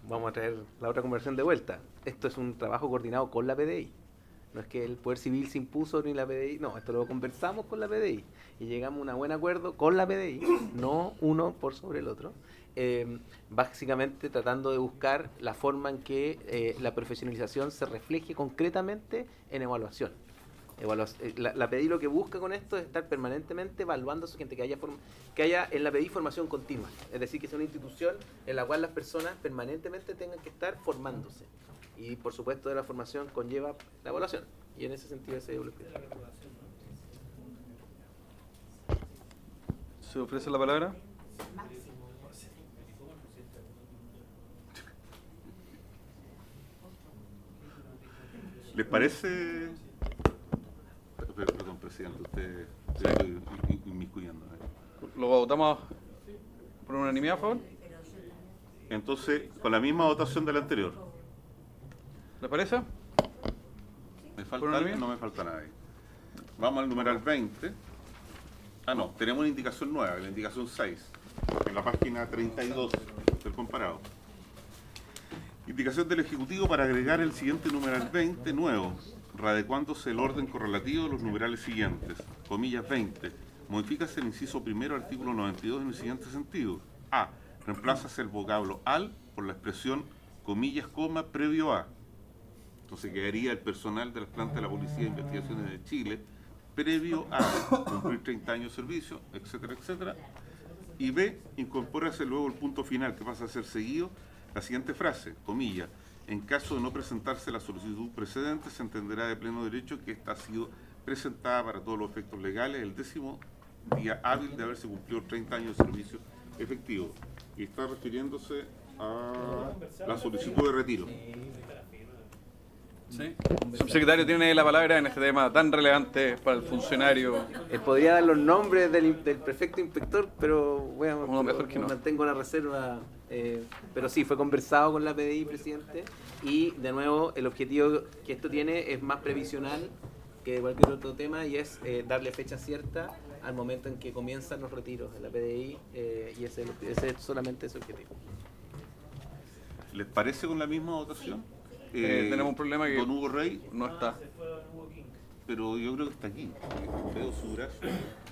vamos a traer la otra conversación de vuelta. Esto es un trabajo coordinado con la PDI. No es que el Poder Civil se impuso ni la PDI, no, esto lo conversamos con la PDI y llegamos a un buen acuerdo con la PDI, no uno por sobre el otro, básicamente tratando de buscar la forma en que la profesionalización se refleje concretamente en evaluación. La PDI lo que busca con esto es estar permanentemente evaluando a su gente, que haya en la PDI formación continua, es decir, que sea una institución en la cual las personas permanentemente tengan que estar formándose. Y por supuesto de la formación conlleva la evaluación, y en ese sentido ese es el objetivo. ¿Se ofrece la palabra? ¿Les parece? Perdón, presidente, usted se ha ido inmiscuyendo. ¿Lo votamos por unanimidad, por favor? Entonces, con la misma votación de la anterior. ¿Le parece? ¿Me ¿Por falta unanimidad? alguien? No me falta nadie. Vamos al numeral 20. Ah, no, tenemos una indicación nueva, la indicación 6, en la página 32 del comparado. Indicación del Ejecutivo para agregar el siguiente numeral 20 nuevo, readecuándose el orden correlativo de los numerales siguientes. Comillas 20. Modifícase el inciso primero del artículo 92 en el siguiente sentido. A. Reemplázase el vocablo al por la expresión comillas, coma, previo a. Entonces quedaría el personal de las plantas de la Policía de Investigaciones de Chile previo a cumplir 30 años de servicio, etcétera, etcétera. Y B, incorpórase luego el punto final que pasa a ser seguido, la siguiente frase, comilla, en caso de no presentarse la solicitud precedente, se entenderá de pleno derecho que esta ha sido presentada para todos los efectos legales el 10º día hábil de haberse cumplido 30 años de servicio efectivo. Y está refiriéndose a la solicitud de retiro. ¿Sí? Subsecretario, tiene la palabra en este tema tan relevante para el funcionario. Podría dar los nombres del prefecto inspector, pero bueno, Uno mejor que no. mantengo la reserva. Pero sí, fue conversado con la PDI, presidente, y de nuevo el objetivo que esto tiene es más previsional que cualquier otro tema, y es darle fecha cierta al momento en que comienzan los retiros de la PDI, y ese es solamente ese objetivo. ¿Les parece con la misma votación? Tenemos un problema que Don Hugo Rey, no está. pero yo creo que está aquí. Veo su brazo.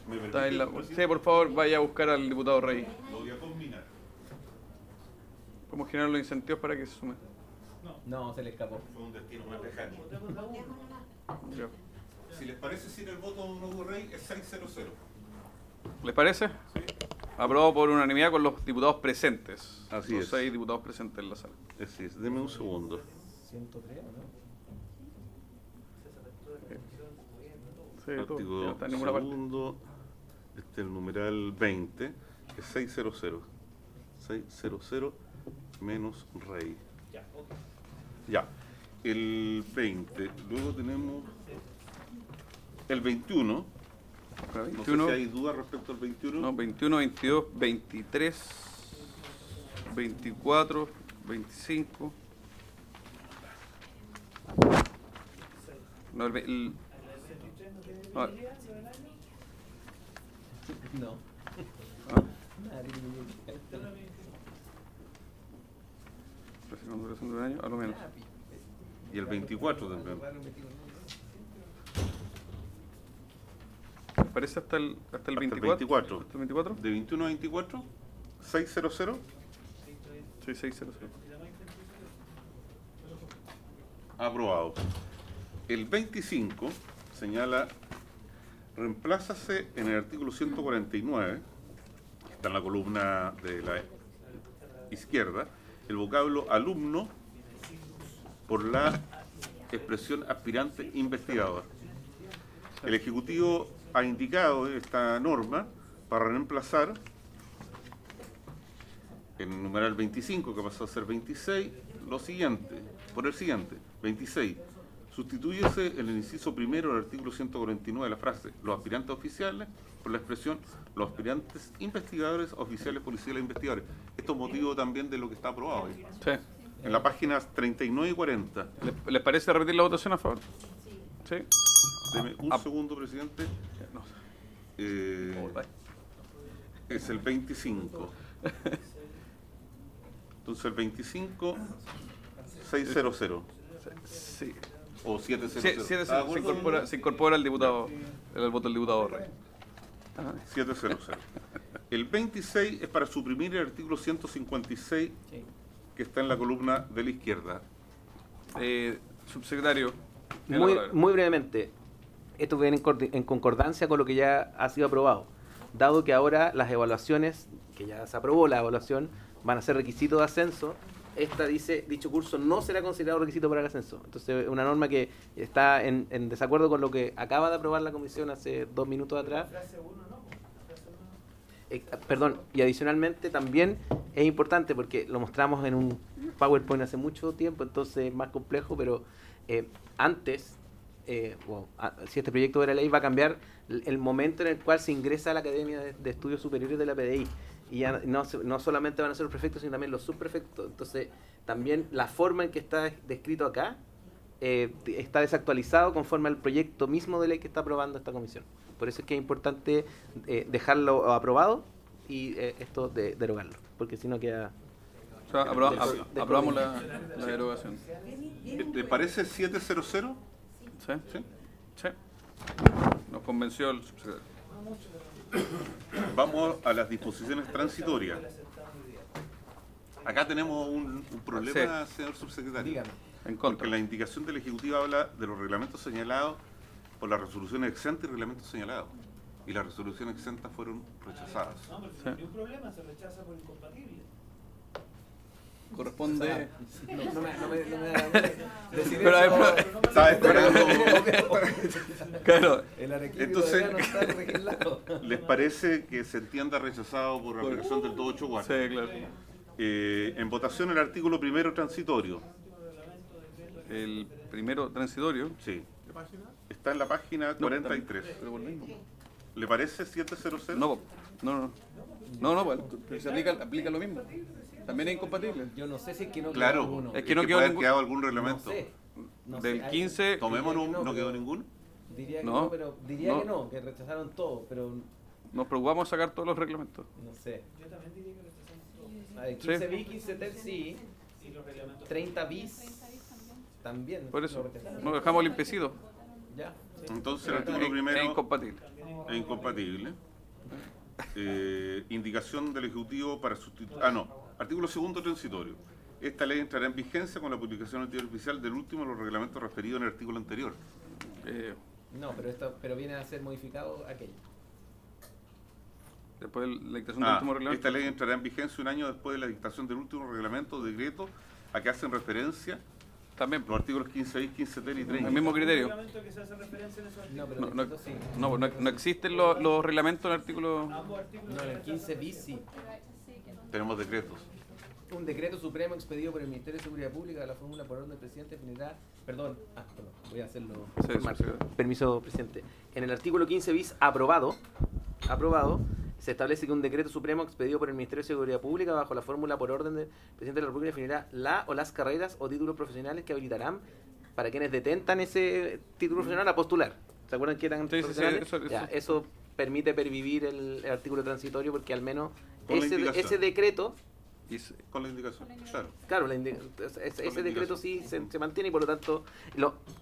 ¿Me Está en la... permite, Sí, por favor, vaya a buscar al diputado Rey. Lo voy a combinar. Podemos generar los incentivos para que se sume. No, se le escapó. Fue un destino más lejano. Ya. Si les parece, sin el voto de Don Hugo Rey es 600. ¿Les parece? Sí. Aprobado por unanimidad con los diputados presentes. Así los es. 6 diputados presentes en la sala. Así es, deme un segundo. 103, ¿no? Sí, todo. Artículo No está en ninguna parte. segundo, el numeral 20, que es 600. 600 menos Rey. Ya. El 20. Luego tenemos el 21. Para No 21, sé si hay dudas respecto al 21. no, 21, 22, 23, 24, 25. No, no, No. con duración de un año, a lo menos. Y el 24 también. ¿Les parece hasta el 24? 24. ¿Hasta el 24? De 21 a 24, 600. Sí, 600. Aprobado. El 25 señala, reemplázase en el artículo 149, que está en la columna de la izquierda, el vocablo alumno por la expresión aspirante investigador. El Ejecutivo ha indicado esta norma para reemplazar en el numeral 25, que pasó a ser 26, lo siguiente, por el siguiente, 26. Sustituyese en el inciso primero del artículo 149 la frase los aspirantes oficiales por la expresión los aspirantes investigadores, oficiales, policiales, investigadores. Esto es motivo también de lo que está aprobado ahí. Sí. En las páginas 39 y 40. ¿Les parece repetir la votación a favor? Sí. Deme un segundo, presidente. No. Es el 25. Entonces el 25, 600. Sí. O 700. Sí, se incorpora el diputado, el voto del diputado Rey. 700. El 26 es para suprimir el artículo 156 que está en la columna de la izquierda. Subsecretario. tiene la palabra. Muy brevemente, esto viene en concordancia con lo que ya ha sido aprobado, dado que ahora las evaluaciones, que ya se aprobó la evaluación, van a ser requisito de ascenso. Esta dice, dicho curso no será considerado requisito para el ascenso. Entonces, una norma que está en desacuerdo con lo que acaba de aprobar la comisión hace 2 minutos atrás. Perdón, y adicionalmente también es importante porque lo mostramos en un PowerPoint hace mucho tiempo, entonces es más complejo, pero antes, si este proyecto de la ley va a cambiar el momento en el cual se ingresa a la Academia de Estudios Superiores de la PDI. Y ya no solamente van a ser los prefectos, sino también los subprefectos. Entonces, también la forma en que está descrito acá está desactualizado conforme al proyecto mismo de ley que está aprobando esta comisión. Por eso es que es importante dejarlo aprobado y esto derogarlo, porque si no queda... O sea, aprobamos la derogación. ¿Te parece 700? ¿Sí? ¿Sí? Sí. Nos convenció el subsecretario. Vamos a las disposiciones transitorias. Acá tenemos un problema, señor subsecretario. En Porque contra. la indicación del Ejecutivo habla de los reglamentos señalados por las resoluciones exentas y reglamentos señalados. Y las resoluciones exentas fueron rechazadas. No, pero Sí. si no hay un problema, se rechaza por incompatible. Corresponde... No me decir Pero hay eso. Estaba esperando. Claro. El Arequipe Entonces, todavía no está legislado. ¿Les parece que se entienda rechazado por aplicación del 284? Sí, claro. En votación el artículo primero transitorio. El primero transitorio. Sí. Está en la página 43. Pero por lo mismo. ¿Le parece 700? No, pues, se aplica lo mismo. También es incompatible. Yo no sé si es que no Claro, quedó alguno. Es que no puede quedó haber ningún- quedado algún reglamento. No Del sé, ahí- 15... Tomémonos, Diría que ¿no quedó pero- ninguno? Diría que No, no, pero diría no. que no, que rechazaron todo, pero Nos preocupamos de sacar todos los reglamentos. no sé. Yo también diría que rechazamos todo. A ver, 15 bis, 15 ter sí, Y los reglamentos. 30 bis también. Por eso, lo rechazaron. nos dejamos limpiecidos. Ya. Entonces el Es artículo primero incompatible. es incompatible. Indicación del Ejecutivo para sustituir... Artículo segundo transitorio. Esta ley entrará en vigencia con la publicación en el diario oficial del último de los reglamentos referidos en el artículo anterior. No, pero viene a ser modificado aquello. Después de la dictación del último reglamento. Esta ley entrará en vigencia un año después de la dictación del último reglamento o decreto a que hacen referencia También, los artículos 15 15 ter y el 30. mismo criterio. Reglamento que se hace referencia en esos No, artículos. pero No, el no, decreto sí. no existen los reglamentos en el artículo... Ambos artículos. No, en el 15 bis sí. Tenemos decretos. Un decreto supremo expedido por el Ministerio de Seguridad Pública, la fórmula por orden del presidente definirá... Perdón, voy a hacerlo. Sí, formal. sí. Permiso, presidente. En el artículo 15 bis, aprobado, se establece que un decreto supremo expedido por el Ministerio de Seguridad Pública bajo la fórmula por orden del presidente de la República definirá la o las carreras o títulos profesionales que habilitarán para quienes detentan ese título profesional a postular. ¿Se acuerdan que eran Sí, sí, sí, profesionales? eso- Ya, eso permite pervivir el artículo transitorio porque al menos Con la indicación. ese decreto... Con la indicación. Claro. Claro, ese decreto sí se mantiene y por lo tanto,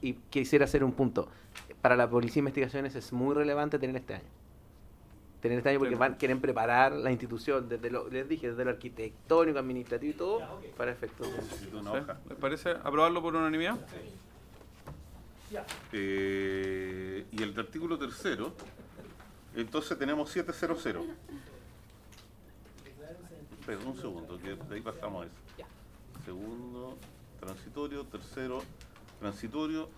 y quisiera hacer un punto. Para la Policía de Investigaciones es muy relevante tener este año. Porque quieren preparar la institución, les dije, desde lo arquitectónico, administrativo y todo, para efectos. Necesito una ¿Sí? hoja. ¿Les parece aprobarlo por unanimidad? Y el artículo tercero, entonces tenemos 700. Espera un segundo, que de ahí pasamos a eso. Segundo, transitorio, tercero, transitorio.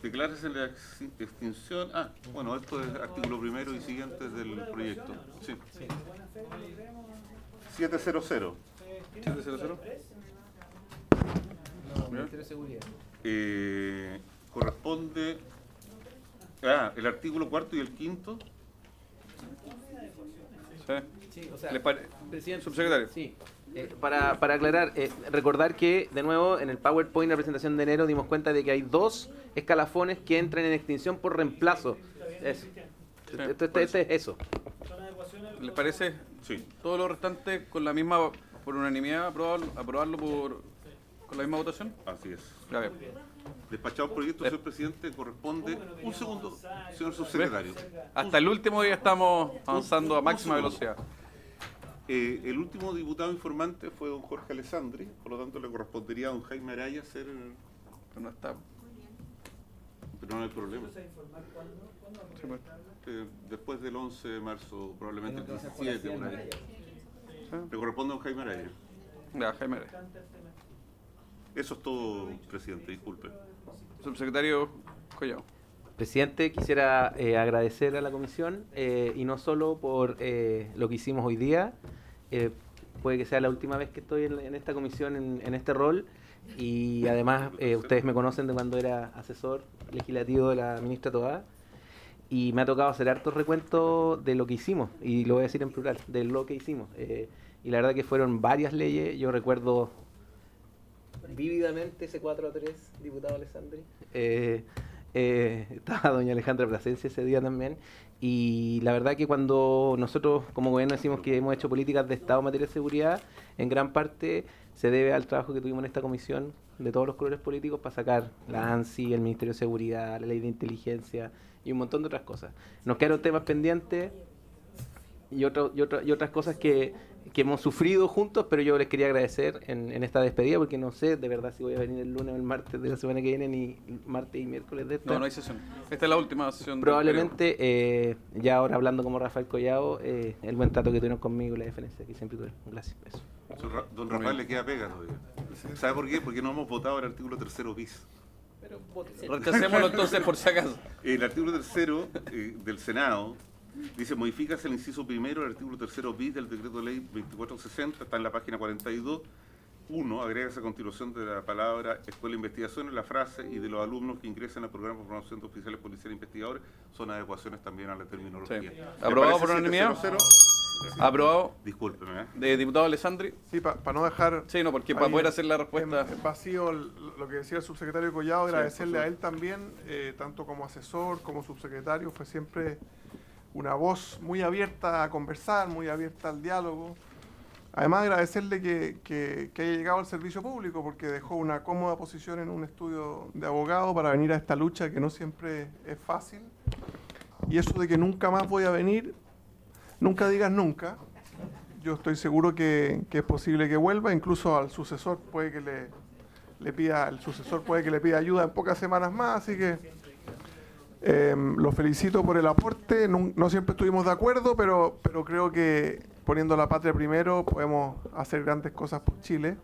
Declárese la extinción. Bueno, esto es artículo primero y siguientes del proyecto. Sí. 700. 700. No, Ministerio de Seguridad. Corresponde. El artículo cuarto y el quinto. Sí. Sí, o sea, ¿Le pare- presidente, Subsecretario. Sí. Para aclarar, recordar que, de nuevo, en el PowerPoint de la presentación de enero dimos cuenta de que hay 2 escalafones que entran en extinción por reemplazo. Eso. Este es eso. ¿Les parece Sí. todo lo restante con la misma, por unanimidad, aprobarlo con la misma votación? Así es. Ya bien. Despachado proyecto, señor presidente, corresponde. Un segundo, señor subsecretario. Hasta el último día estamos avanzando a máxima velocidad. El último diputado informante fue don Jorge Alessandri, por lo tanto le correspondería a don Jaime Araya hacer. Pero no está. Pero no hay problema. Sí, pues. Después del 11 de marzo, probablemente el 17, por ahí. Le corresponde a don Jaime Araya. Ya, Jaime. Eso es todo, presidente, disculpe. Subsecretario Collao. Presidente, quisiera agradecer a la comisión y no solo por lo que hicimos hoy día, puede que sea la última vez que estoy en esta comisión, en este rol, y además ustedes me conocen de cuando era asesor legislativo de la ministra Toá, y me ha tocado hacer hartos recuentos de lo que hicimos, y lo voy a decir en plural, de lo que hicimos. Y la verdad que fueron varias leyes, yo recuerdo vívidamente ese 4-3, diputado Alessandri. Estaba doña Alejandra Plasencia ese día también. Y la verdad que cuando nosotros como gobierno decimos que hemos hecho políticas de Estado en materia de seguridad, en gran parte se debe al trabajo que tuvimos en esta comisión de todos los colores políticos para sacar la ANSI, el Ministerio de Seguridad, la Ley de Inteligencia y un montón de otras cosas. Nos quedaron temas pendientes y otras cosas que hemos sufrido juntos, pero yo les quería agradecer en esta despedida, porque no sé de verdad si voy a venir el lunes o el martes de la semana que viene, ni martes y miércoles de esta. No hay sesión. Esta es la última sesión. Probablemente, ya ahora hablando como Rafael Collado, el buen trato que tuvieron conmigo y la diferencia que siempre tuvieron. Gracias. Eso. Don Rafael le queda pega todavía. ¿Sabe por qué? Porque no hemos votado el artículo 3º bis. Rechacémoslo entonces por si acaso. El artículo 3º del Senado dice: modifícase el inciso primero del artículo 3º bis del decreto de ley 2460, está en la página 42. 1. Agrega a continuación de la palabra escuela de investigación en la frase y de los alumnos que ingresan al programa de formación de oficiales policiales e investigadores. Son adecuaciones también a la terminología. Sí. ¿Aprobado por unanimidad? Aprobado. Discúlpeme. De diputado Alessandri. Sí, para no dejar... Sí, no, porque para poder hacer la respuesta... vacío lo que decía el subsecretario Collado, agradecerle a él también, tanto como asesor, como subsecretario, fue siempre una voz muy abierta a conversar, muy abierta al diálogo. Además, agradecerle que haya llegado al servicio público, porque dejó una cómoda posición en un estudio de abogado para venir a esta lucha que no siempre es fácil. Y eso de que nunca más voy a venir, nunca digas nunca. Yo estoy seguro que es posible que vuelva, incluso al sucesor puede que le pida ayuda en pocas semanas más, así que lo felicito por el aporte. No siempre estuvimos de acuerdo, pero creo que poniendo la patria primero podemos hacer grandes cosas por Chile.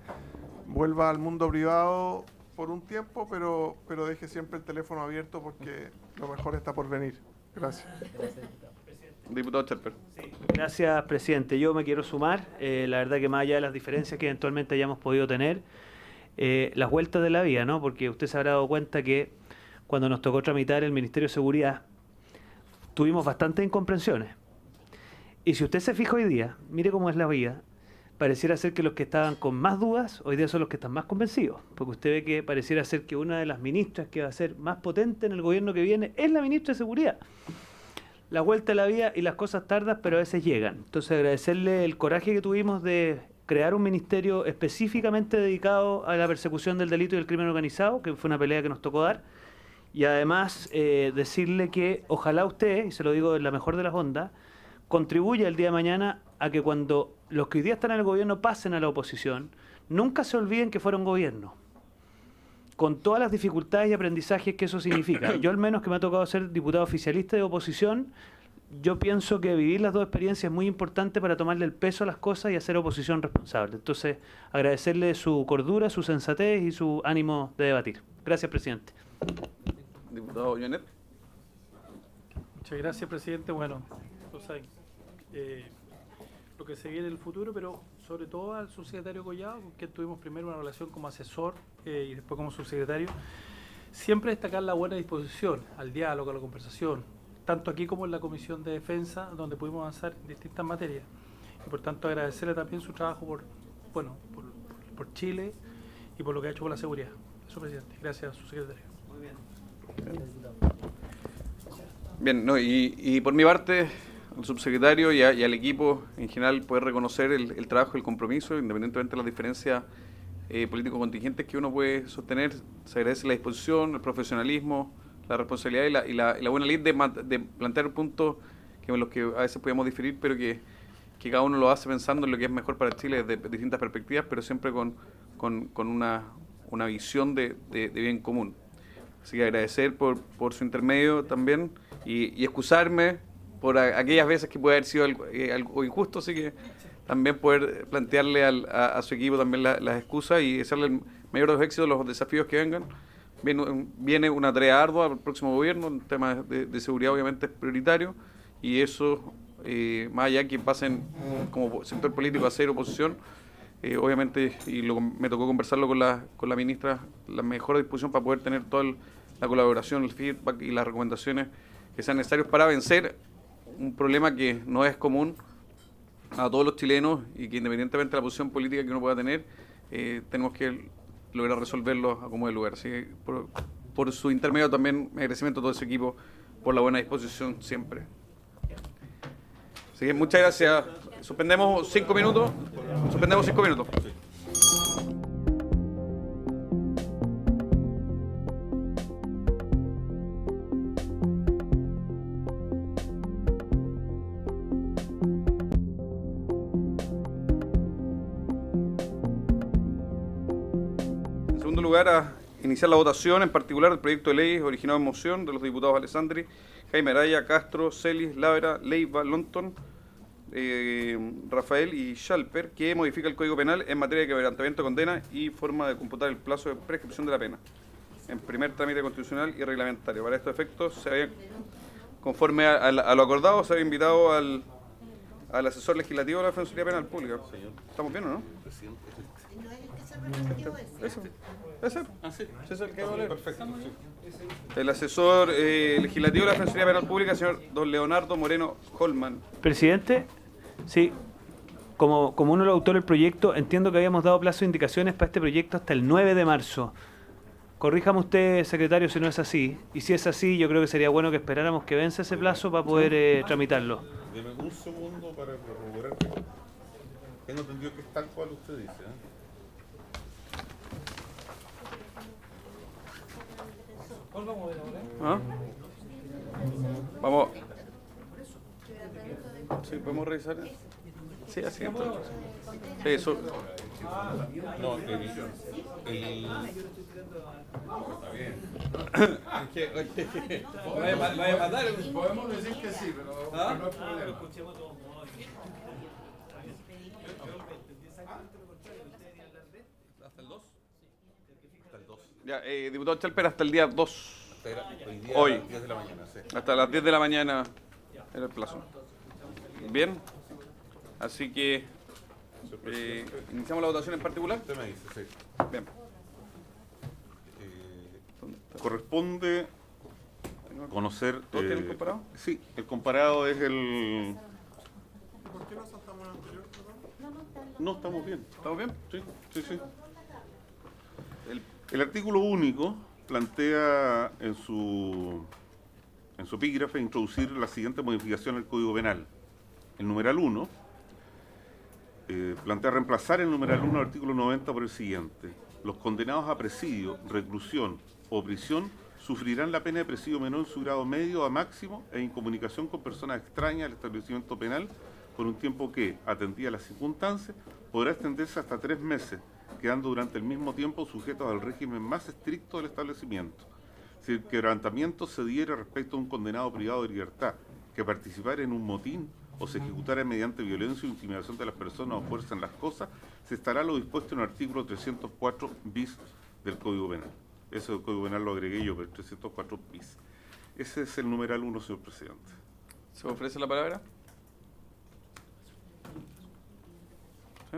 Vuelva al mundo privado por un tiempo, pero deje siempre el teléfono abierto, porque lo mejor está por venir. Gracias. Diputado Chalper. Sí, gracias, presidente. Yo me quiero sumar. La verdad que más allá de las diferencias que eventualmente hayamos podido tener, las vueltas de la vida, ¿no? Porque usted se habrá dado cuenta que cuando nos tocó tramitar el Ministerio de Seguridad, tuvimos bastantes incomprensiones. Y si usted se fija hoy día, mire cómo es la vida, pareciera ser que los que estaban con más dudas, hoy día son los que están más convencidos. Porque usted ve que pareciera ser que una de las ministras que va a ser más potente en el gobierno que viene es la ministra de Seguridad. La vuelta de la vida y las cosas tardan, pero a veces llegan. Entonces, agradecerle el coraje que tuvimos de crear un ministerio específicamente dedicado a la persecución del delito y del crimen organizado, que fue una pelea que nos tocó dar. Y además, decirle que ojalá usted, y se lo digo en la mejor de las ondas, contribuya el día de mañana a que cuando los que hoy día están en el gobierno pasen a la oposición, nunca se olviden que fueron gobierno, con todas las dificultades y aprendizajes que eso significa. Yo, al menos que me ha tocado ser diputado oficialista de oposición, yo pienso que vivir las dos experiencias es muy importante para tomarle el peso a las cosas y hacer oposición responsable. Entonces, agradecerle su cordura, su sensatez y su ánimo de debatir. Gracias, presidente. Diputado Llonet. Muchas gracias, presidente. Bueno, lo que se viene en el futuro, pero sobre todo al subsecretario Collado, con quien tuvimos primero una relación como asesor y después como subsecretario, siempre destacar la buena disposición al diálogo, a la conversación, tanto aquí como en la Comisión de Defensa, donde pudimos avanzar en distintas materias. Y por tanto agradecerle también su trabajo por Chile y por lo que ha hecho por la seguridad. Eso, presidente. Gracias, subsecretario. Muy bien. Bien, no, y por mi parte, al subsecretario y al equipo en general, poder reconocer el trabajo y el compromiso, independientemente de las diferencias político-contingentes que uno puede sostener. Se agradece la disposición, el profesionalismo, la responsabilidad y la buena lid de plantear puntos en los que a veces podemos diferir, pero que cada uno lo hace pensando en lo que es mejor para Chile desde distintas perspectivas, pero siempre con una visión de bien común. Así que agradecer por su intermedio también y excusarme por aquellas veces que puede haber sido algo injusto, así que también poder plantearle a su equipo también las excusas y desearle el mayor de los éxitos, los desafíos que vengan. Viene una tarea ardua al próximo gobierno, el tema de seguridad obviamente es prioritario, y eso, más allá que pasen como sector político a hacer oposición, obviamente, y me tocó conversarlo con la ministra, la mejor disposición para poder tener toda la colaboración, el feedback y las recomendaciones que sean necesarios para vencer un problema que no es común a todos los chilenos y que independientemente de la posición política que uno pueda tener, tenemos que lograr resolverlos a como de lugar. Así que por su intermedio también mi agradecimiento a todo ese equipo por la buena disposición siempre. Así que muchas gracias. Suspendemos 5 minutos. Suspendemos 5 minutos. En segundo lugar, a iniciar la votación, en particular del proyecto de ley originado en moción de los diputados Alessandri, Jaime Araya, Castro, Celis, Lavera, Leiva, Lonton, Rafael y Schalper, que modifica el Código Penal en materia de quebrantamiento de condena y forma de computar el plazo de prescripción de la pena, en primer trámite constitucional y reglamentario. Para estos efectos, conforme a lo acordado, se había invitado al asesor legislativo de la Defensoría Penal Pública. ¿Estamos bien o no? Ese es el que va a leer. Perfecto. El asesor legislativo de la Defensoría Penal Pública, señor don Leonardo Moreno Holman. Presidente, sí, como uno de los autores del proyecto, entiendo que habíamos dado plazo de indicaciones para este proyecto hasta el 9 de marzo. Corríjame usted, secretario, si no es así. Y si es así, yo creo que sería bueno que esperáramos que vence ese plazo para poder tramitarlo. Deme un segundo para corroborar. Tengo entendido que es tal cual usted dice. ¿Ah? Vamos. Sí, podemos revisar. Sí, así entonces. Sí, eso. No, está bien. Vaya a matar. Podemos decir que sí, pero no es problema. ¿Hasta el 2? Ya, diputado Chalper, hasta el día 2. Hoy. 10 de la mañana, sí. Hasta las 10 de la mañana era el plazo. Bien. Así que iniciamos la votación en particular. Usted me dice, sí. Bien. Corresponde conocer... ¿Todos tienen comparado? Sí, el comparado es el... ¿Por qué no saltamos el anterior? No, estamos bien. ¿Estamos bien? Sí. El artículo único plantea en su epígrafe introducir la siguiente modificación al Código Penal. El numeral 1 plantea reemplazar el numeral 1 del artículo 90 por el siguiente. Los condenados a presidio, reclusión o prisión sufrirán la pena de presidio menor en su grado medio a máximo e incomunicación con personas extrañas al establecimiento penal por un tiempo que, atendida a las circunstancias, podrá extenderse hasta 3 meses, quedando durante el mismo tiempo sujetos al régimen más estricto del establecimiento. Si el quebrantamiento se diera respecto a un condenado privado de libertad que participara en un motín o se ejecutara mediante violencia o intimidación de las personas o fuerza en las cosas, se estará lo dispuesto en el artículo 304 bis del Código Penal. Eso del Código Penal lo agregué yo, pero el 304 bis. Ese es el numeral 1, señor presidente. ¿Se ofrece la palabra? ¿Sí?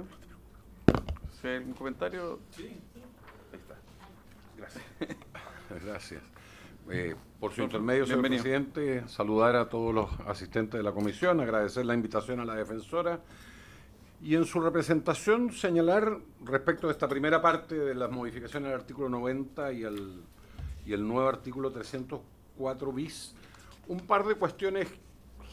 ¿Sí hay algún comentario? Sí. Ahí está. Gracias. Gracias. Por su intermedio, señor presidente, saludar a todos los asistentes de la comisión, agradecer la invitación a la defensora y en su representación señalar respecto de esta primera parte de las modificaciones al artículo 90 y el nuevo artículo 304 bis, un par de cuestiones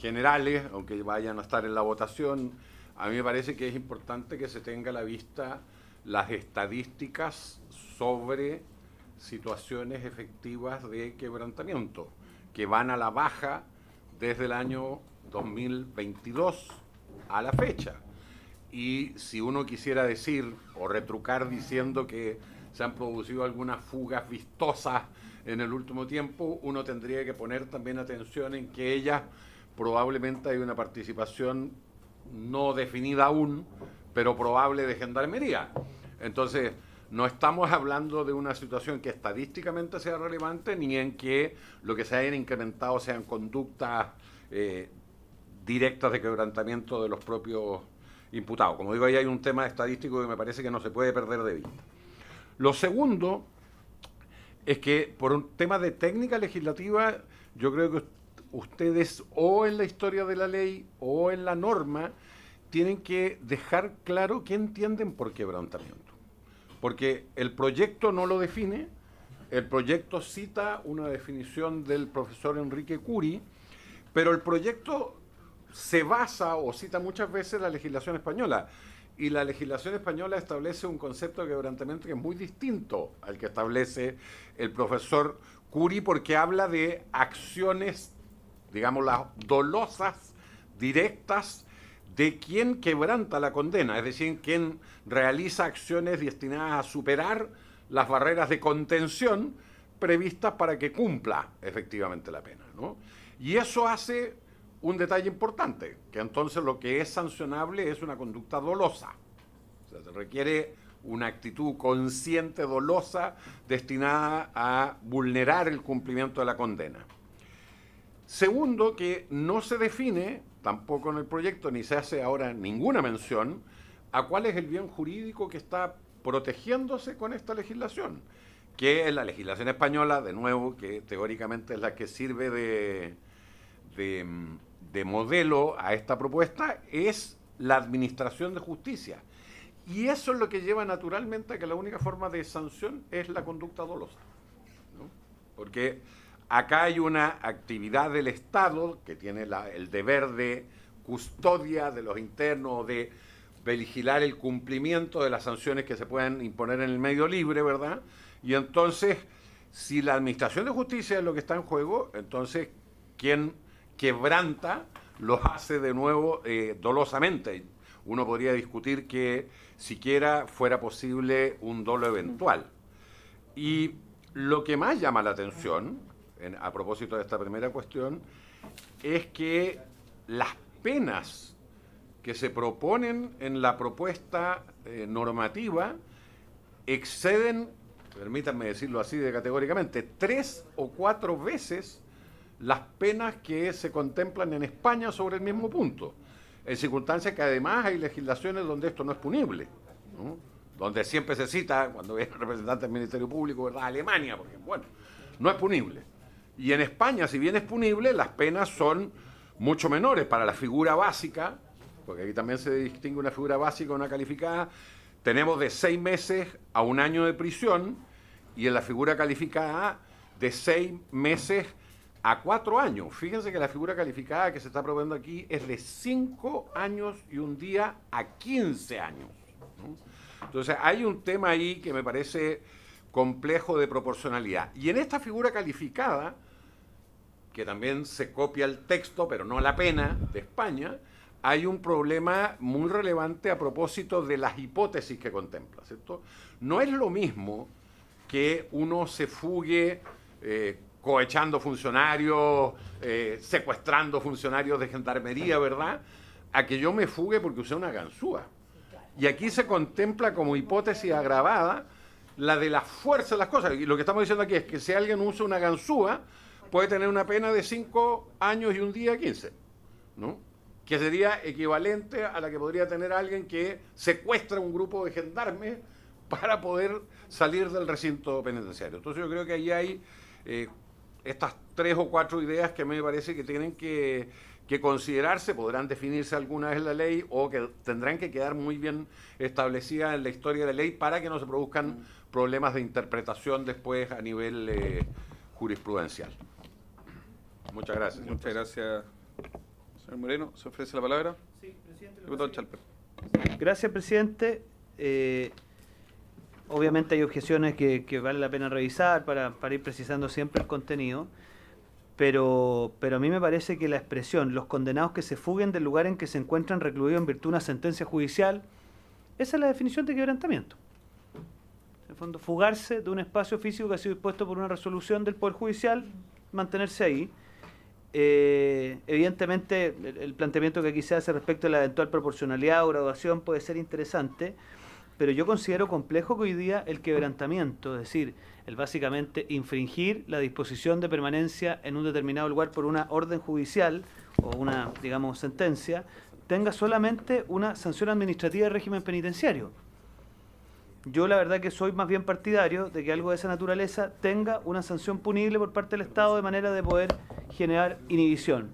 generales, aunque vayan a estar en la votación. A mí me parece que es importante que se tenga a la vista las estadísticas sobre situaciones efectivas de quebrantamiento, que van a la baja desde el año 2022 a la fecha. Y si uno quisiera decir o retrucar diciendo que se han producido algunas fugas vistosas en el último tiempo, uno tendría que poner también atención en que ellas probablemente hay una participación no definida aún, pero probable de gendarmería. Entonces, no estamos hablando de una situación que estadísticamente sea relevante, ni en que lo que se hayan incrementado sean conductas directas de quebrantamiento de los propios imputados. Como digo, ahí hay un tema estadístico que me parece que no se puede perder de vista. Lo segundo es que por un tema de técnica legislativa, yo creo que ustedes o en la historia de la ley o en la norma tienen que dejar claro qué entienden por quebrantamiento. porque el proyecto no lo define, el proyecto cita una definición del profesor Enrique Curi, pero el proyecto se basa o cita muchas veces la legislación española, y la legislación española establece un concepto de quebrantamiento que es muy distinto al que establece el profesor Curi, porque habla de acciones, digamos, las dolosas, directas, de quien quebranta la condena, es decir, quien realiza acciones destinadas a superar las barreras de contención previstas para que cumpla efectivamente la pena, ¿no? Y eso hace un detalle importante, que entonces lo que es sancionable es una conducta dolosa. O sea, se requiere una actitud consciente, dolosa, destinada a vulnerar el cumplimiento de la condena. Segundo, que no se define, tampoco en el proyecto, ni se hace ahora ninguna mención, a cuál es el bien jurídico que está protegiéndose con esta legislación, que es la legislación española, de nuevo, que teóricamente es la que sirve de modelo a esta propuesta, es la administración de justicia. Y eso es lo que lleva naturalmente a que la única forma de sanción es la conducta dolosa, ¿no? Porque acá hay una actividad del Estado que tiene el deber de custodia de los internos, de vigilar el cumplimiento de las sanciones que se puedan imponer en el medio libre, ¿verdad? Y entonces, si la administración de justicia es lo que está en juego, entonces quien quebranta lo hace de nuevo dolosamente. Uno podría discutir que siquiera fuera posible un dolo eventual. Y lo que más llama la atención, a propósito de esta primera cuestión, es que las penas que se proponen en la propuesta normativa exceden, permítanme decirlo así de categóricamente, 3 o 4 veces las penas que se contemplan en España sobre el mismo punto, en circunstancias que además hay legislaciones donde esto no es punible, ¿no? Donde siempre se cita, cuando viene el representante del Ministerio Público, ¿verdad?, Alemania, porque, bueno, no es punible. Y en España, si bien es punible, las penas son mucho menores para la figura básica, porque aquí también se distingue una figura básica, una calificada. Tenemos de 6 meses a 1 año de prisión, y en la figura calificada de 6 meses a 4 años. Fíjense que la figura calificada que se está proponiendo aquí es de 5 años y 1 día a 15 años, ¿no? Entonces hay un tema ahí que me parece complejo de proporcionalidad. Y en esta figura calificada, que también se copia el texto, pero no la pena, de España, hay un problema muy relevante a propósito de las hipótesis que contempla, ¿cierto? No es lo mismo que uno se fugue cohechando funcionarios, secuestrando funcionarios de gendarmería, ¿verdad?, a que yo me fugue porque usé una ganzúa. Y aquí se contempla como hipótesis agravada la de la fuerza de las cosas. Y lo que estamos diciendo aquí es que si alguien usa una ganzúa, puede tener una pena de 5 años y 1 día 15, ¿no? Que sería equivalente a la que podría tener alguien que secuestra un grupo de gendarmes para poder salir del recinto penitenciario. Entonces yo creo que ahí hay estas 3 o 4 ideas que me parece que tienen que considerarse, podrán definirse algunas en la ley o que tendrán que quedar muy bien establecidas en la historia de la ley para que no se produzcan problemas de interpretación después a nivel jurisprudencial. Muchas gracias. Muchas gracias, señor Moreno. ¿Se ofrece la palabra? Sí, presidente. Diputado Chalper. Gracias, presidente. Obviamente hay objeciones que vale la pena revisar para ir precisando siempre el contenido, pero a mí me parece que la expresión "los condenados que se fuguen del lugar en que se encuentran recluidos en virtud de una sentencia judicial", esa es la definición de quebrantamiento. En el fondo, fugarse de un espacio físico que ha sido dispuesto por una resolución del Poder Judicial, mantenerse ahí. Evidentemente el planteamiento que aquí se hace respecto a la eventual proporcionalidad o graduación puede ser interesante, pero yo considero complejo que hoy día el quebrantamiento, es decir, el básicamente infringir la disposición de permanencia en un determinado lugar por una orden judicial o una, digamos, sentencia, tenga solamente una sanción administrativa de régimen penitenciario. Yo la verdad que soy más bien partidario de que algo de esa naturaleza tenga una sanción punible por parte del Estado de manera de poder generar inhibición.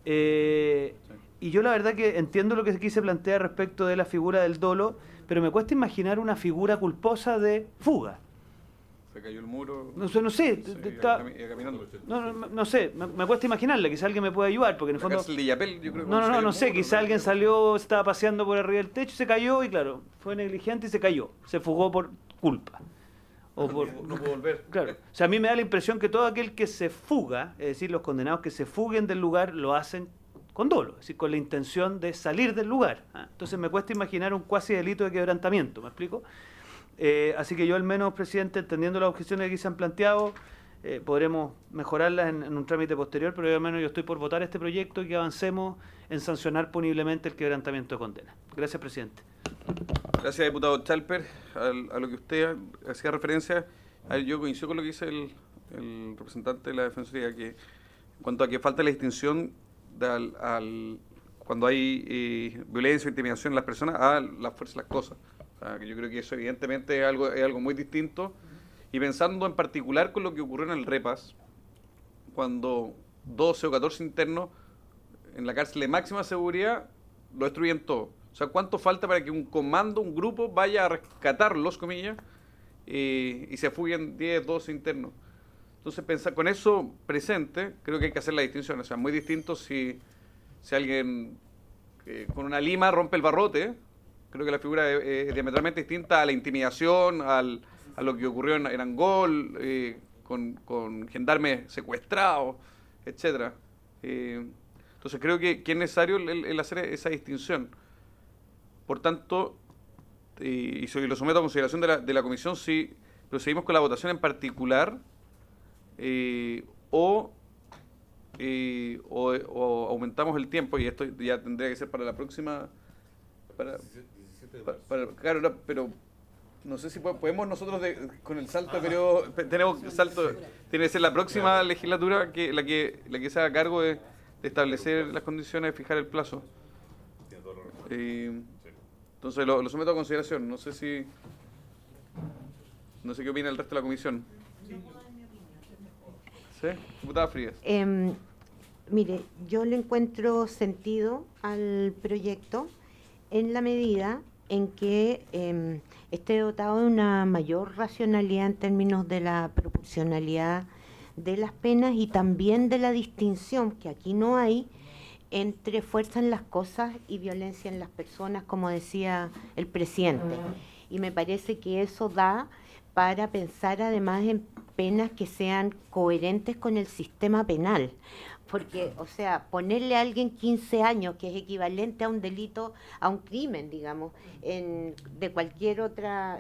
Y yo la verdad que entiendo lo que aquí se plantea respecto de la figura del dolo, pero me cuesta imaginar una figura culposa de fuga. Se cayó el muro. No sé, Sí, caminando. no sé, me cuesta imaginarle, quizá alguien me puede ayudar, porque en el La fondo... cárcel de Yapel, yo creo que No sé, quizá alguien salió, estaba paseando por arriba del techo, se cayó y claro, fue negligente y se cayó, se fugó por culpa. O por, no pudo volver. Claro, o sea, a mí me da la impresión que todo aquel que se fuga, es decir, los condenados que se fuguen del lugar, lo hacen con dolo, es decir, con la intención de salir del lugar. Entonces me cuesta imaginar un cuasi delito de quebrantamiento, ¿me explico? Así que yo al menos, presidente, entendiendo las objeciones que aquí se han planteado, podremos mejorarlas en un trámite posterior, pero yo al menos yo estoy por votar este proyecto y que avancemos en sancionar puniblemente el quebrantamiento de condena. Gracias, presidente. Gracias, diputado Chalper. A lo que usted hacía referencia, yo coincido con lo que dice el representante de la Defensoría, que en cuanto a que falta la distinción cuando hay violencia o intimidación en las personas a las fuerzas y las cosas. O sea, que yo creo que eso evidentemente es algo muy distinto. Y pensando en particular con lo que ocurrió en el Repas, cuando 12 o 14 internos en la cárcel de máxima seguridad lo destruyen todo. O sea, ¿cuánto falta para que un comando, un grupo, vaya a rescatarlos, comillas, y se fuguen 10, 12 internos? Entonces, con eso presente, creo que hay que hacer la distinción. O sea, muy distinto si alguien con una lima rompe el barrote. Creo que la figura es diametralmente distinta a la intimidación, a lo que ocurrió en Angol, con gendarmes secuestrados, etcétera. Entonces creo que es necesario el hacer esa distinción. Por tanto, y lo someto a consideración de la comisión, si procedimos con la votación en particular o aumentamos el tiempo, y esto ya tendría que ser para la próxima... Claro, pero no sé si podemos nosotros con el salto, pero tenemos salto, tiene que ser la próxima legislatura la que se haga cargo de establecer las condiciones, de fijar el plazo. Entonces lo someto a consideración. No sé qué opina el resto de la comisión. ¿Sí? Diputada Frías. Mire, yo le encuentro sentido al proyecto en la medida en que esté dotado de una mayor racionalidad en términos de la proporcionalidad de las penas y también de la distinción, que aquí no hay, entre fuerza en las cosas y violencia en las personas, como decía el presidente. Y me parece que eso da para pensar además en penas que sean coherentes con el sistema penal. Porque, o sea, ponerle a alguien 15 años, que es equivalente a un delito, a un crimen, digamos, de cualquier otra,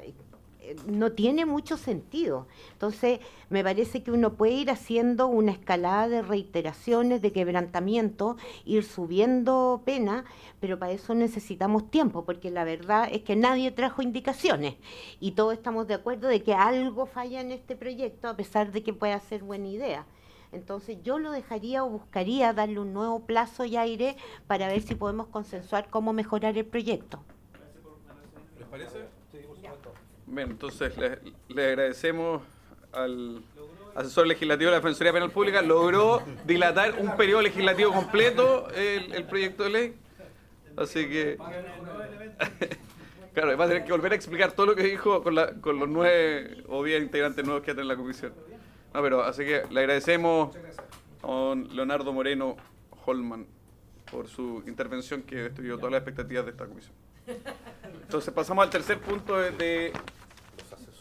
no tiene mucho sentido. Entonces, me parece que uno puede ir haciendo una escalada de reiteraciones, de quebrantamiento, ir subiendo pena, pero para eso necesitamos tiempo, porque la verdad es que nadie trajo indicaciones y todos estamos de acuerdo de que algo falla en este proyecto, a pesar de que pueda ser buena idea. Entonces yo lo dejaría o buscaría darle un nuevo plazo y aire para ver si podemos consensuar cómo mejorar el proyecto. ¿Les parece? Sí, por supuesto. Bien, entonces le agradecemos al asesor legislativo de la Defensoría Penal Pública. Logró dilatar un periodo legislativo completo el proyecto de ley. Así que... Claro, va a tener que volver a explicar todo lo que dijo con los 9 o 10 integrantes nuevos que hay en la comisión. No, pero así que le agradecemos a don Leonardo Moreno Holman por su intervención que destruyó todas las expectativas de esta comisión. Entonces pasamos al tercer punto de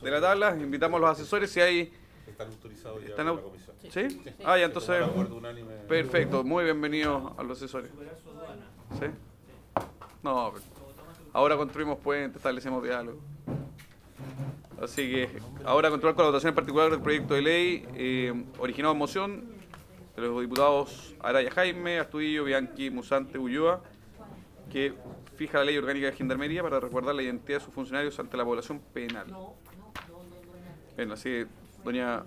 la tabla. Invitamos a los asesores si hay... Están autorizados ya por la comisión. ¿Sí? Ya entonces... Perfecto, muy bienvenidos a los asesores. ¿Sí? No, ahora construimos puentes, establecemos diálogo. Así que ahora continuar con la votación en particular del proyecto de ley originado en moción de los diputados Araya Jaime, Astudillo, Bianchi, Musante, Ulloa, que fija la ley orgánica de Gendarmería para resguardar la identidad de sus funcionarios ante la población penal. Bien, así que doña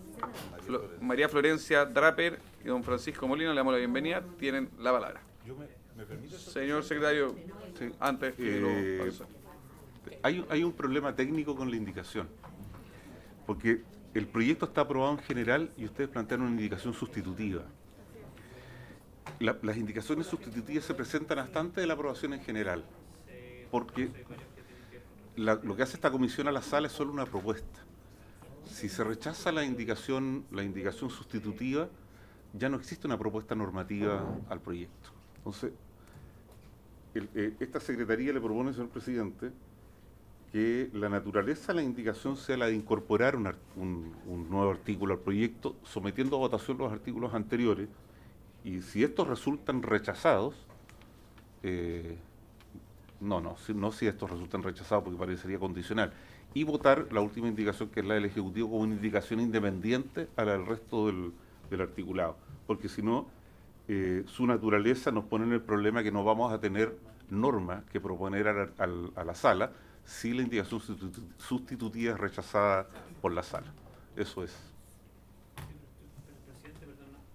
María Florencia Draper y don Francisco Molina, le damos la bienvenida, tienen la palabra. ¿Me permite? Señor secretario, sí, antes que hay un problema técnico con la indicación, porque el proyecto está aprobado en general y ustedes plantean una indicación sustitutiva. Las indicaciones sustitutivas se presentan hasta antes de la aprobación en general, porque lo que hace esta comisión a la sala es solo una propuesta. Si se rechaza la indicación sustitutiva, ya no existe una propuesta normativa al proyecto. Entonces, esta Secretaría le propone, señor presidente, que la naturaleza de la indicación sea la de incorporar un nuevo artículo al proyecto, sometiendo a votación los artículos anteriores, y si estos resultan rechazados, no si estos resultan rechazados, porque parecería condicional, y votar la última indicación, que es la del Ejecutivo, como una indicación independiente a la del resto del articulado, porque si no, su naturaleza nos pone en el problema que no vamos a tener normas que proponer a la sala si la indicación sustitutiva es rechazada por la sala. Eso es.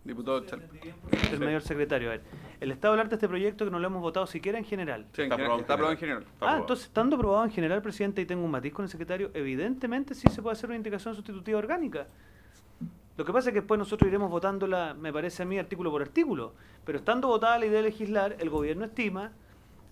Diputado Chalper. El mayor secretario, a ver. El Estado del Arte de este proyecto que no lo hemos votado siquiera en general. Sí, está aprobado en general. Entonces, estando aprobado en general, presidente, y tengo un matiz con el secretario, evidentemente sí se puede hacer una indicación sustitutiva orgánica. Lo que pasa es que después nosotros iremos votándola, me parece a mí, artículo por artículo. Pero estando votada la idea de legislar, el gobierno estima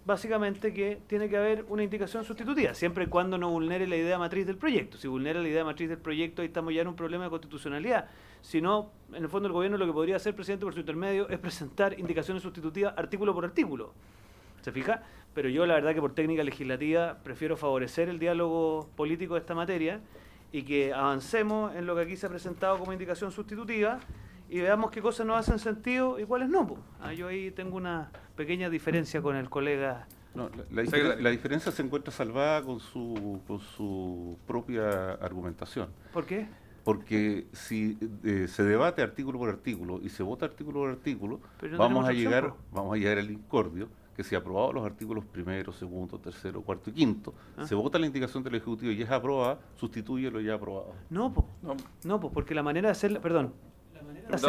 básicamente que tiene que haber una indicación sustitutiva, siempre y cuando no vulnere la idea matriz del proyecto. Si vulnera la idea matriz del proyecto, ahí estamos ya en un problema de constitucionalidad. Si no, en el fondo el gobierno lo que podría hacer, presidente, por su intermedio, es presentar indicaciones sustitutivas artículo por artículo. ¿Se fija? Pero yo la verdad que por técnica legislativa prefiero favorecer el diálogo político de esta materia y que avancemos en lo que aquí se ha presentado como indicación sustitutiva y veamos qué cosas nos hacen sentido y cuáles no. Yo ahí tengo una pequeña diferencia con el colega. No, la diferencia se encuentra salvada con su propia argumentación. ¿Por qué? Porque si se debate artículo por artículo y se vota artículo por artículo, no vamos a llegar al incordio que si aprobados los artículos primero, segundo, tercero, cuarto y quinto, se vota la indicación del Ejecutivo y es aprobada, sustituye lo ya aprobado. No, porque la manera de hacer,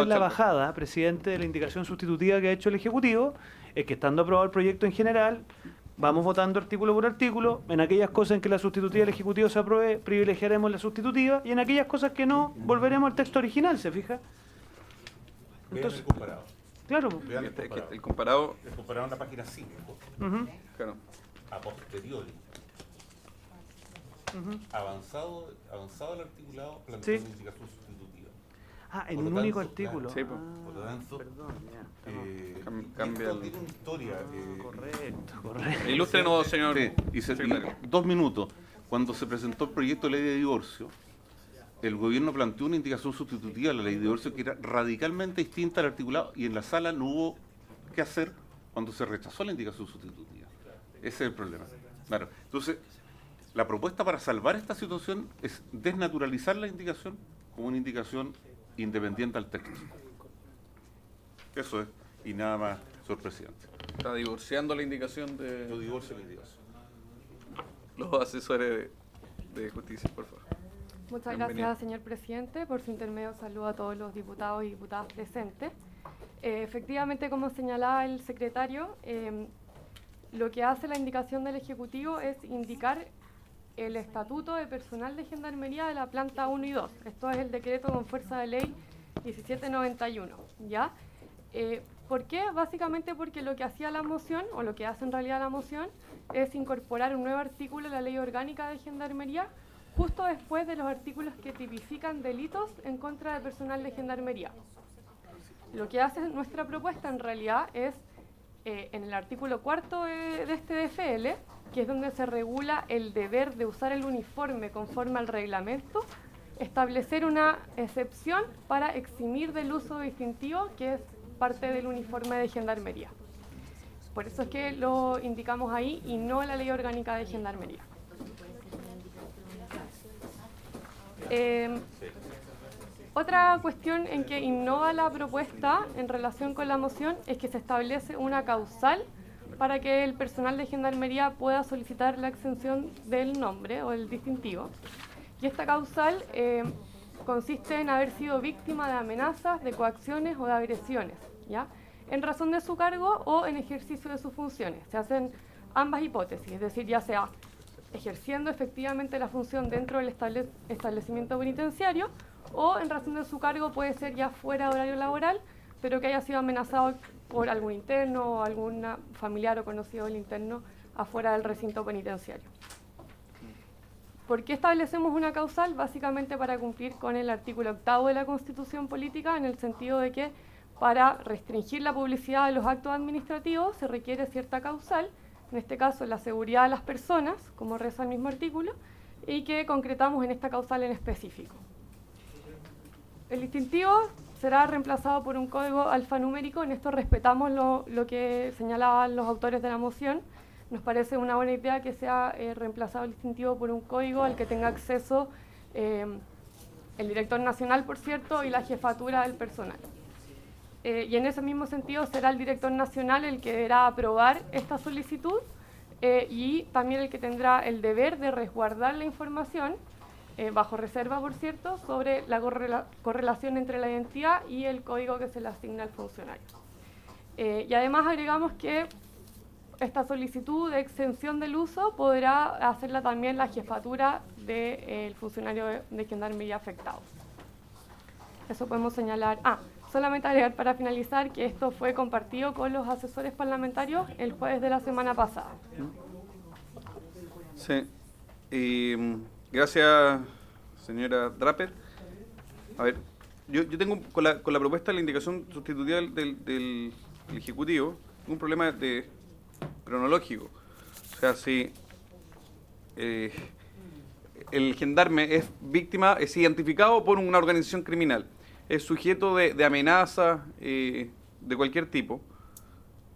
la bajada, presidente, de la indicación sustitutiva que ha hecho el Ejecutivo es que estando aprobado el proyecto en general, vamos votando artículo por artículo. En aquellas cosas en que la sustitutiva del Ejecutivo se apruebe, privilegiaremos la sustitutiva, y en aquellas cosas que no, volveremos al texto original, ¿se fija? Entonces, el comparado. Claro. Vean el comparado en la página 5. Claro. A posteriori. Avanzado el articulado, plantea una indicación sustitutiva. En un único artículo. Sí, por lo tanto, perdón, cambia tiene una historia. Correcto. Ilústrenos, señor. Y 2 minutos. Cuando se presentó el proyecto de ley de divorcio, el gobierno planteó una indicación sustitutiva a la ley de divorcio que era radicalmente distinta al articulado, y en la sala no hubo qué hacer cuando se rechazó la indicación sustitutiva. Ese es el problema. Claro. Entonces, la propuesta para salvar esta situación es desnaturalizar la indicación como una indicación independiente al texto. Eso es, y nada más, señor presidente. Está divorciando la indicación de... Yo divorcio la indicación. Los asesores de justicia, por favor. Muchas gracias, señor presidente. Por su intermedio saludo a todos los diputados y diputadas presentes. Efectivamente, como señalaba el secretario, lo que hace la indicación del Ejecutivo es indicar el estatuto de personal de Gendarmería de la planta 1 y 2. Esto es el decreto con fuerza de ley 1791, ¿ya? ¿Por qué? Básicamente porque lo que hacía la moción, o lo que hace en realidad la moción, es incorporar un nuevo artículo en la Ley Orgánica de Gendarmería, justo después de los artículos que tipifican delitos en contra del personal de Gendarmería. Lo que hace nuestra propuesta en realidad es, en el artículo 4 de este DFL, que es donde se regula el deber de usar el uniforme conforme al reglamento, establecer una excepción para eximir del uso distintivo, que es parte del uniforme de Gendarmería. Por eso es que lo indicamos ahí y no en la Ley Orgánica de Gendarmería. Otra cuestión en que innova la propuesta en relación con la moción es que se establece una causal para que el personal de Gendarmería pueda solicitar la exención del nombre o del distintivo. Y esta causal consiste en haber sido víctima de amenazas, de coacciones o de agresiones, ¿ya? En razón de su cargo o en ejercicio de sus funciones. Se hacen ambas hipótesis, es decir, ya sea ejerciendo efectivamente la función dentro del establecimiento penitenciario, o en razón de su cargo puede ser ya fuera de horario laboral, pero que haya sido amenazado por algún interno o algún familiar o conocido del interno afuera del recinto penitenciario. ¿Por qué establecemos una causal? Básicamente para cumplir con el artículo 8º de la Constitución Política, en el sentido de que para restringir la publicidad de los actos administrativos se requiere cierta causal, en este caso la seguridad de las personas, como reza el mismo artículo, y que concretamos en esta causal en específico. El distintivo será reemplazado por un código alfanumérico. En esto respetamos lo que señalaban los autores de la moción. Nos parece una buena idea que sea reemplazado el distintivo por un código al que tenga acceso el director nacional, por cierto, y la jefatura del personal. Y en ese mismo sentido será el director nacional el que deberá aprobar esta solicitud y también el que tendrá el deber de resguardar la información, bajo reserva, por cierto, sobre la correlación entre la identidad y el código que se le asigna al funcionario. Y además agregamos que esta solicitud de exención del uso podrá hacerla también la jefatura del funcionario de Gendarmería afectado. Eso podemos señalar. Solamente agregar para finalizar que esto fue compartido con los asesores parlamentarios el jueves de la semana pasada. Sí. Gracias, señora Draper. A ver, yo tengo con la propuesta de la indicación sustitutiva del Ejecutivo un problema cronológico. O sea, si el gendarme es víctima, es identificado por una organización criminal, es sujeto de amenaza de cualquier tipo,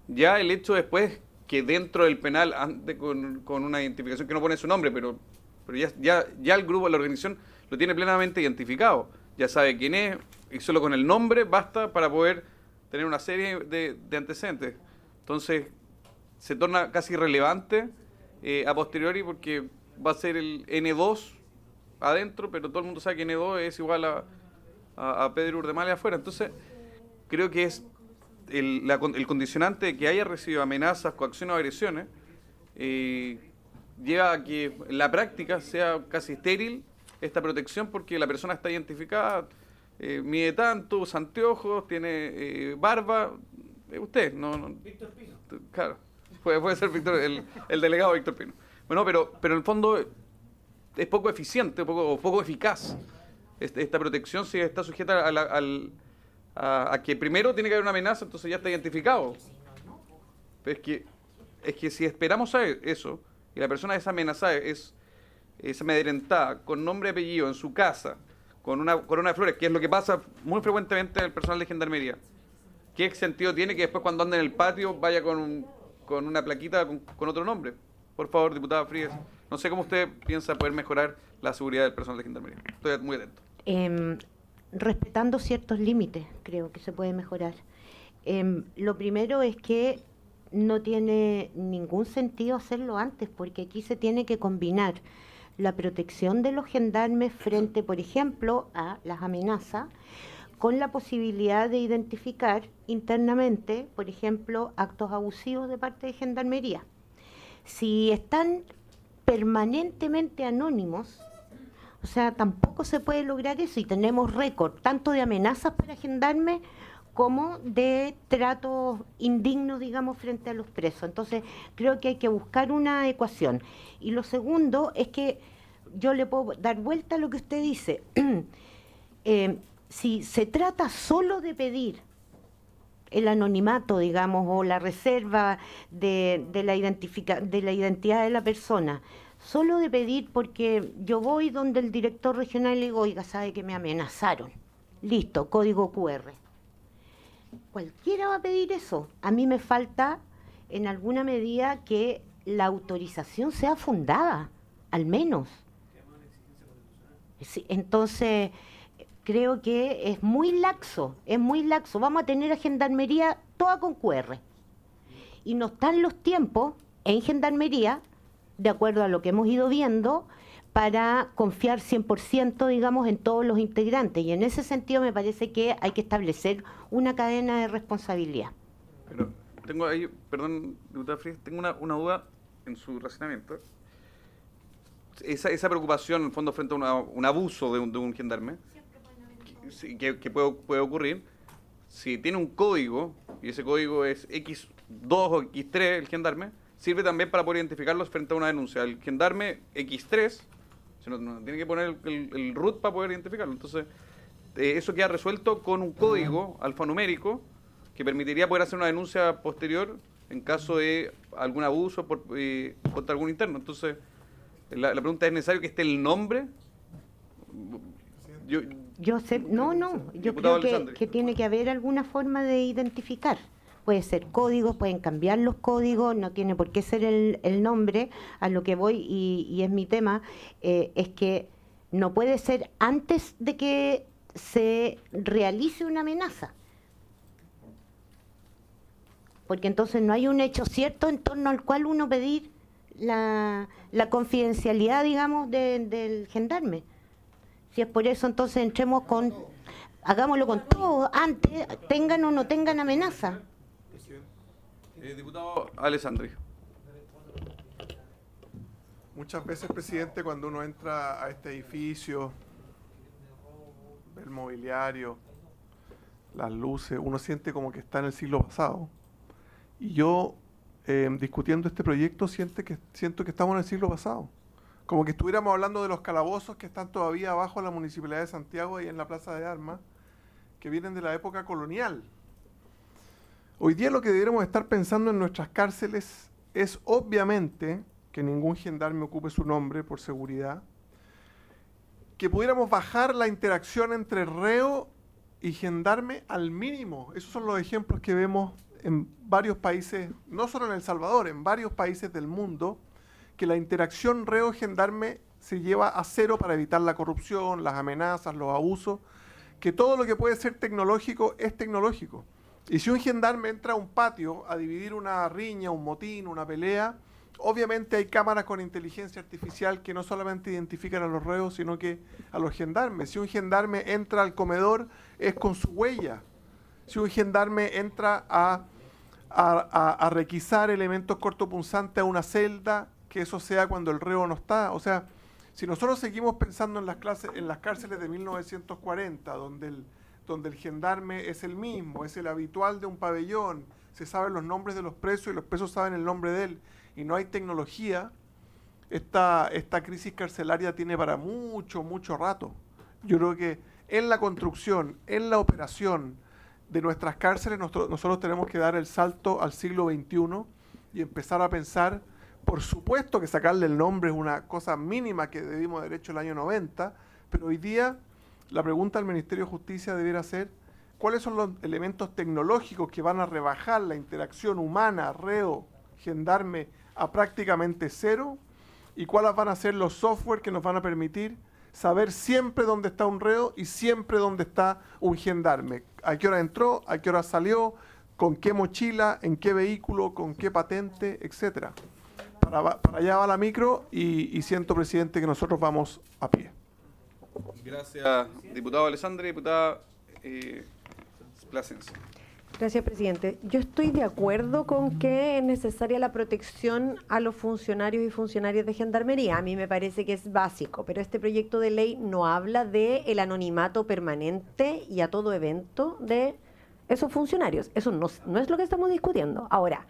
ya el hecho después que dentro del penal ande con una identificación que no pone su nombre, pero ya el grupo, la organización, lo tiene plenamente identificado. Ya sabe quién es, y solo con el nombre basta para poder tener una serie de antecedentes. Entonces, se torna casi irrelevante a posteriori porque va a ser el N2 adentro, pero todo el mundo sabe que N2 es igual a Pedro Urdemale afuera. Entonces, creo que es el condicionante de que haya recibido amenazas, coacciones o agresiones, lleva a que en la práctica sea casi estéril esta protección porque la persona está identificada, mide tanto, usa anteojos, tiene barba. Usted, no. Víctor Pino. Claro, puede ser Víctor, el delegado Víctor Pino. Bueno, pero en el fondo es poco eficiente o poco eficaz esta protección si está sujeta a que primero tiene que haber una amenaza, entonces ya está identificado. Pero es que si esperamos a eso, y la persona es amenazada, es amedrentada, con nombre y apellido, en su casa, con una corona de flores, que es lo que pasa muy frecuentemente en el personal de Gendarmería, ¿qué sentido tiene que después cuando anda en el patio vaya con una plaquita con otro nombre? Por favor, diputada Frías, no sé cómo usted piensa poder mejorar la seguridad del personal de Gendarmería. Estoy muy atento. Respetando ciertos límites, creo que se puede mejorar. Lo primero es que no tiene ningún sentido hacerlo antes, porque aquí se tiene que combinar la protección de los gendarmes frente, por ejemplo, a las amenazas, con la posibilidad de identificar internamente, por ejemplo, actos abusivos de parte de Gendarmería. Si están permanentemente anónimos, o sea, tampoco se puede lograr eso, y tenemos récord tanto de amenazas para gendarmes como de tratos indignos, digamos, frente a los presos. Entonces, creo que hay que buscar una ecuación. Y lo segundo es que yo le puedo dar vuelta a lo que usted dice. Si se trata solo de pedir el anonimato, digamos, o la reserva de la identidad de la persona, solo de pedir porque yo voy donde el director regional y le digo, oiga, sabe que me amenazaron. Listo, código QR. Cualquiera va a pedir eso. A mí me falta, en alguna medida, que la autorización sea fundada, al menos. Sí, entonces, creo que es muy laxo, Vamos a tener a Gendarmería toda con QR. Y no están los tiempos en Gendarmería, de acuerdo a lo que hemos ido viendo, para confiar 100%, digamos, en todos los integrantes. Y en ese sentido me parece que hay que establecer una cadena de responsabilidad. Pero tengo ahí, perdón, diputada Frías, tengo una duda en su razonamiento. Esa preocupación, en el fondo, frente a un abuso de un gendarme, que puede ocurrir, si tiene un código, y ese código es X2 o X3, el gendarme, sirve también para poder identificarlos frente a una denuncia. El gendarme X3, No tiene que poner el root para poder identificarlo. Entonces, eso queda resuelto con un código alfanumérico que permitiría poder hacer una denuncia posterior en caso de algún abuso contra algún interno. Entonces, la pregunta es: ¿es necesario que esté el nombre? Yo creo que tiene que haber alguna forma de identificar. Puede ser códigos, pueden cambiar los códigos, no tiene por qué ser el nombre. A lo que voy, y es mi tema, es que no puede ser antes de que se realice una amenaza. Porque entonces no hay un hecho cierto en torno al cual uno pedir la confidencialidad, digamos, del gendarme. Si es por eso, entonces hagámoslo con todo, antes, tengan o no tengan amenaza. Diputado Alessandri. Muchas veces, presidente, cuando uno entra a este edificio, ve el mobiliario, las luces, uno siente como que está en el siglo pasado. Y yo, discutiendo este proyecto, siento que estamos en el siglo pasado. Como que estuviéramos hablando de los calabozos que están todavía abajo en la Municipalidad de Santiago y en la Plaza de Armas, que vienen de la época colonial. Hoy día lo que deberíamos estar pensando en nuestras cárceles es, obviamente, que ningún gendarme ocupe su nombre por seguridad, que pudiéramos bajar la interacción entre reo y gendarme al mínimo. Esos son los ejemplos que vemos en varios países, no solo en El Salvador, en varios países del mundo, que la interacción reo-gendarme se lleva a cero para evitar la corrupción, las amenazas, los abusos, que todo lo que puede ser tecnológico es tecnológico. Y si un gendarme entra a un patio a dividir una riña, un motín, una pelea, obviamente hay cámaras con inteligencia artificial que no solamente identifican a los reos, sino que a los gendarmes. Si un gendarme entra al comedor, es con su huella. Si un gendarme entra a requisar elementos cortopunzantes a una celda, que eso sea cuando el reo no está. O sea, si nosotros seguimos pensando en las cárceles de 1940, donde el gendarme es el mismo, es el habitual de un pabellón, se saben los nombres de los presos y los presos saben el nombre de él, y no hay tecnología, esta crisis carcelaria tiene para mucho, mucho rato. Yo creo que en la construcción, en la operación de nuestras cárceles, nosotros tenemos que dar el salto al siglo XXI y empezar a pensar. Por supuesto que sacarle el nombre es una cosa mínima que debimos haber hecho el año 90, pero hoy día la pregunta del Ministerio de Justicia debiera ser: ¿cuáles son los elementos tecnológicos que van a rebajar la interacción humana, reo, gendarme, a prácticamente cero? ¿Y cuáles van a ser los software que nos van a permitir saber siempre dónde está un reo y siempre dónde está un gendarme? ¿A qué hora entró? ¿A qué hora salió? ¿Con qué mochila? ¿En qué vehículo? ¿Con qué patente? Etcétera. Para allá va la micro y siento, presidente, que nosotros vamos a pie. Gracias, diputado Alessandri. Diputada Plasencia. Gracias, presidente. Yo estoy de acuerdo con que es necesaria la protección a los funcionarios y funcionarias de gendarmería. A mí me parece que es básico, pero este proyecto de ley no habla del anonimato permanente y a todo evento de esos funcionarios. Eso no es lo que estamos discutiendo. Ahora,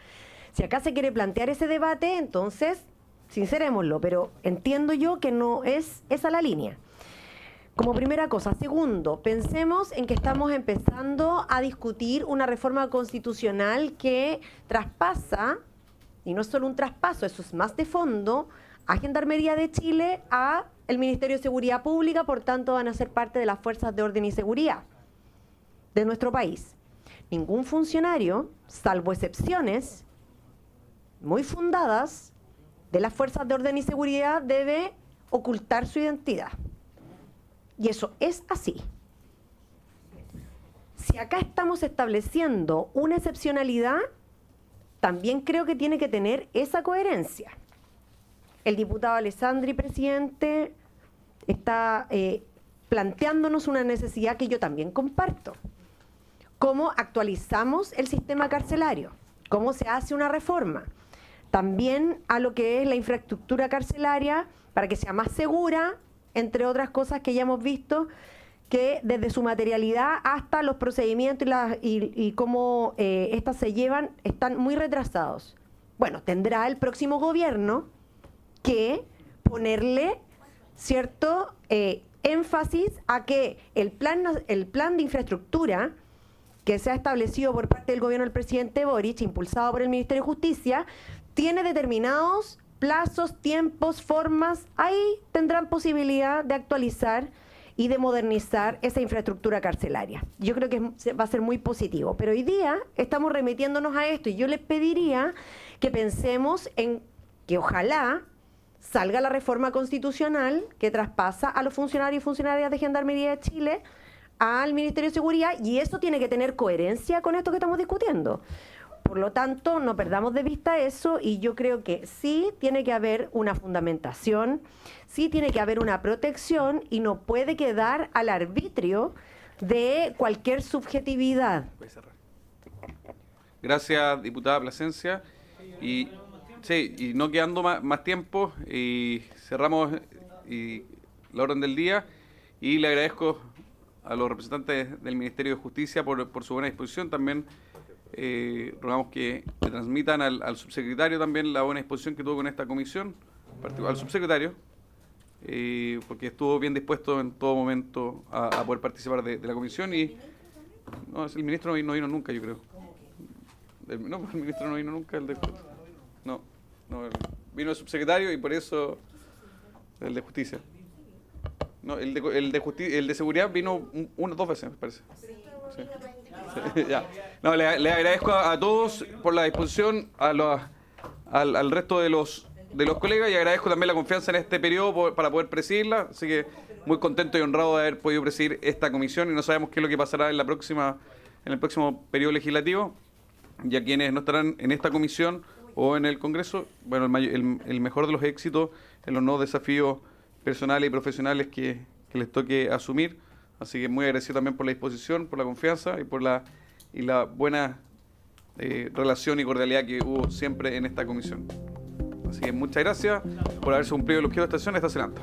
si acá se quiere plantear ese debate, entonces, sincerémoslo, pero entiendo yo que no es esa la línea. Como primera cosa. Segundo, pensemos en que estamos empezando a discutir una reforma constitucional que traspasa, y no es solo un traspaso, eso es más de fondo, a Gendarmería de Chile, a el Ministerio de Seguridad Pública, por tanto van a ser parte de las fuerzas de orden y seguridad de nuestro país. Ningún funcionario, salvo excepciones muy fundadas, de las fuerzas de orden y seguridad debe ocultar su identidad. Y eso es así. Si acá estamos estableciendo una excepcionalidad, también creo que tiene que tener esa coherencia. El diputado Alessandri, presidente, está planteándonos una necesidad que yo también comparto. ¿Cómo actualizamos el sistema carcelario? ¿Cómo se hace una reforma? También a lo que es la infraestructura carcelaria para que sea más segura, entre otras cosas que ya hemos visto, que desde su materialidad hasta los procedimientos y cómo estas se llevan, están muy retrasados. Bueno, tendrá el próximo gobierno que ponerle ¿cierto? Énfasis a que el plan de infraestructura que se ha establecido por parte del gobierno del presidente Boric, impulsado por el Ministerio de Justicia, tiene determinados plazos, tiempos, formas. Ahí tendrán posibilidad de actualizar y de modernizar esa infraestructura carcelaria. Yo creo que va a ser muy positivo. Pero hoy día estamos remitiéndonos a esto y yo les pediría que pensemos en que ojalá salga la reforma constitucional que traspasa a los funcionarios y funcionarias de Gendarmería de Chile al Ministerio de Seguridad, y eso tiene que tener coherencia con esto que estamos discutiendo. Por lo tanto, no perdamos de vista eso, y yo creo que sí tiene que haber una fundamentación, sí tiene que haber una protección, y no puede quedar al arbitrio de cualquier subjetividad. Voy a cerrar. Gracias, diputada Plasencia. Y sí, y no quedando más tiempo, y cerramos la orden del día, y le agradezco a los representantes del Ministerio de Justicia por su buena disposición. También rogamos que le transmitan al subsecretario también la buena disposición que tuvo con esta comisión, al subsecretario, porque estuvo bien dispuesto en todo momento a poder participar de la comisión. Y no, el ministro no vino nunca, yo creo. El ministro no vino nunca. Vino el subsecretario, y por eso el de Justicia. No, el de Seguridad vino dos veces, me parece. Sí. Sí, ya. No, le agradezco a todos por la disposición, al resto de los colegas, y agradezco también la confianza en este periodo para poder presidirla. Así que muy contento y honrado de haber podido presidir esta comisión, y no sabemos qué es lo que pasará en el próximo periodo legislativo, y a quienes no estarán en esta comisión o en el Congreso, bueno, el mejor de los éxitos en los nuevos desafíos personales y profesionales que les toque asumir. Así que muy agradecido también por la disposición, por la confianza y por la buena relación y cordialidad que hubo siempre en esta comisión. Así que muchas gracias por haberse cumplido el objetivo de esta sesión. Está adelante.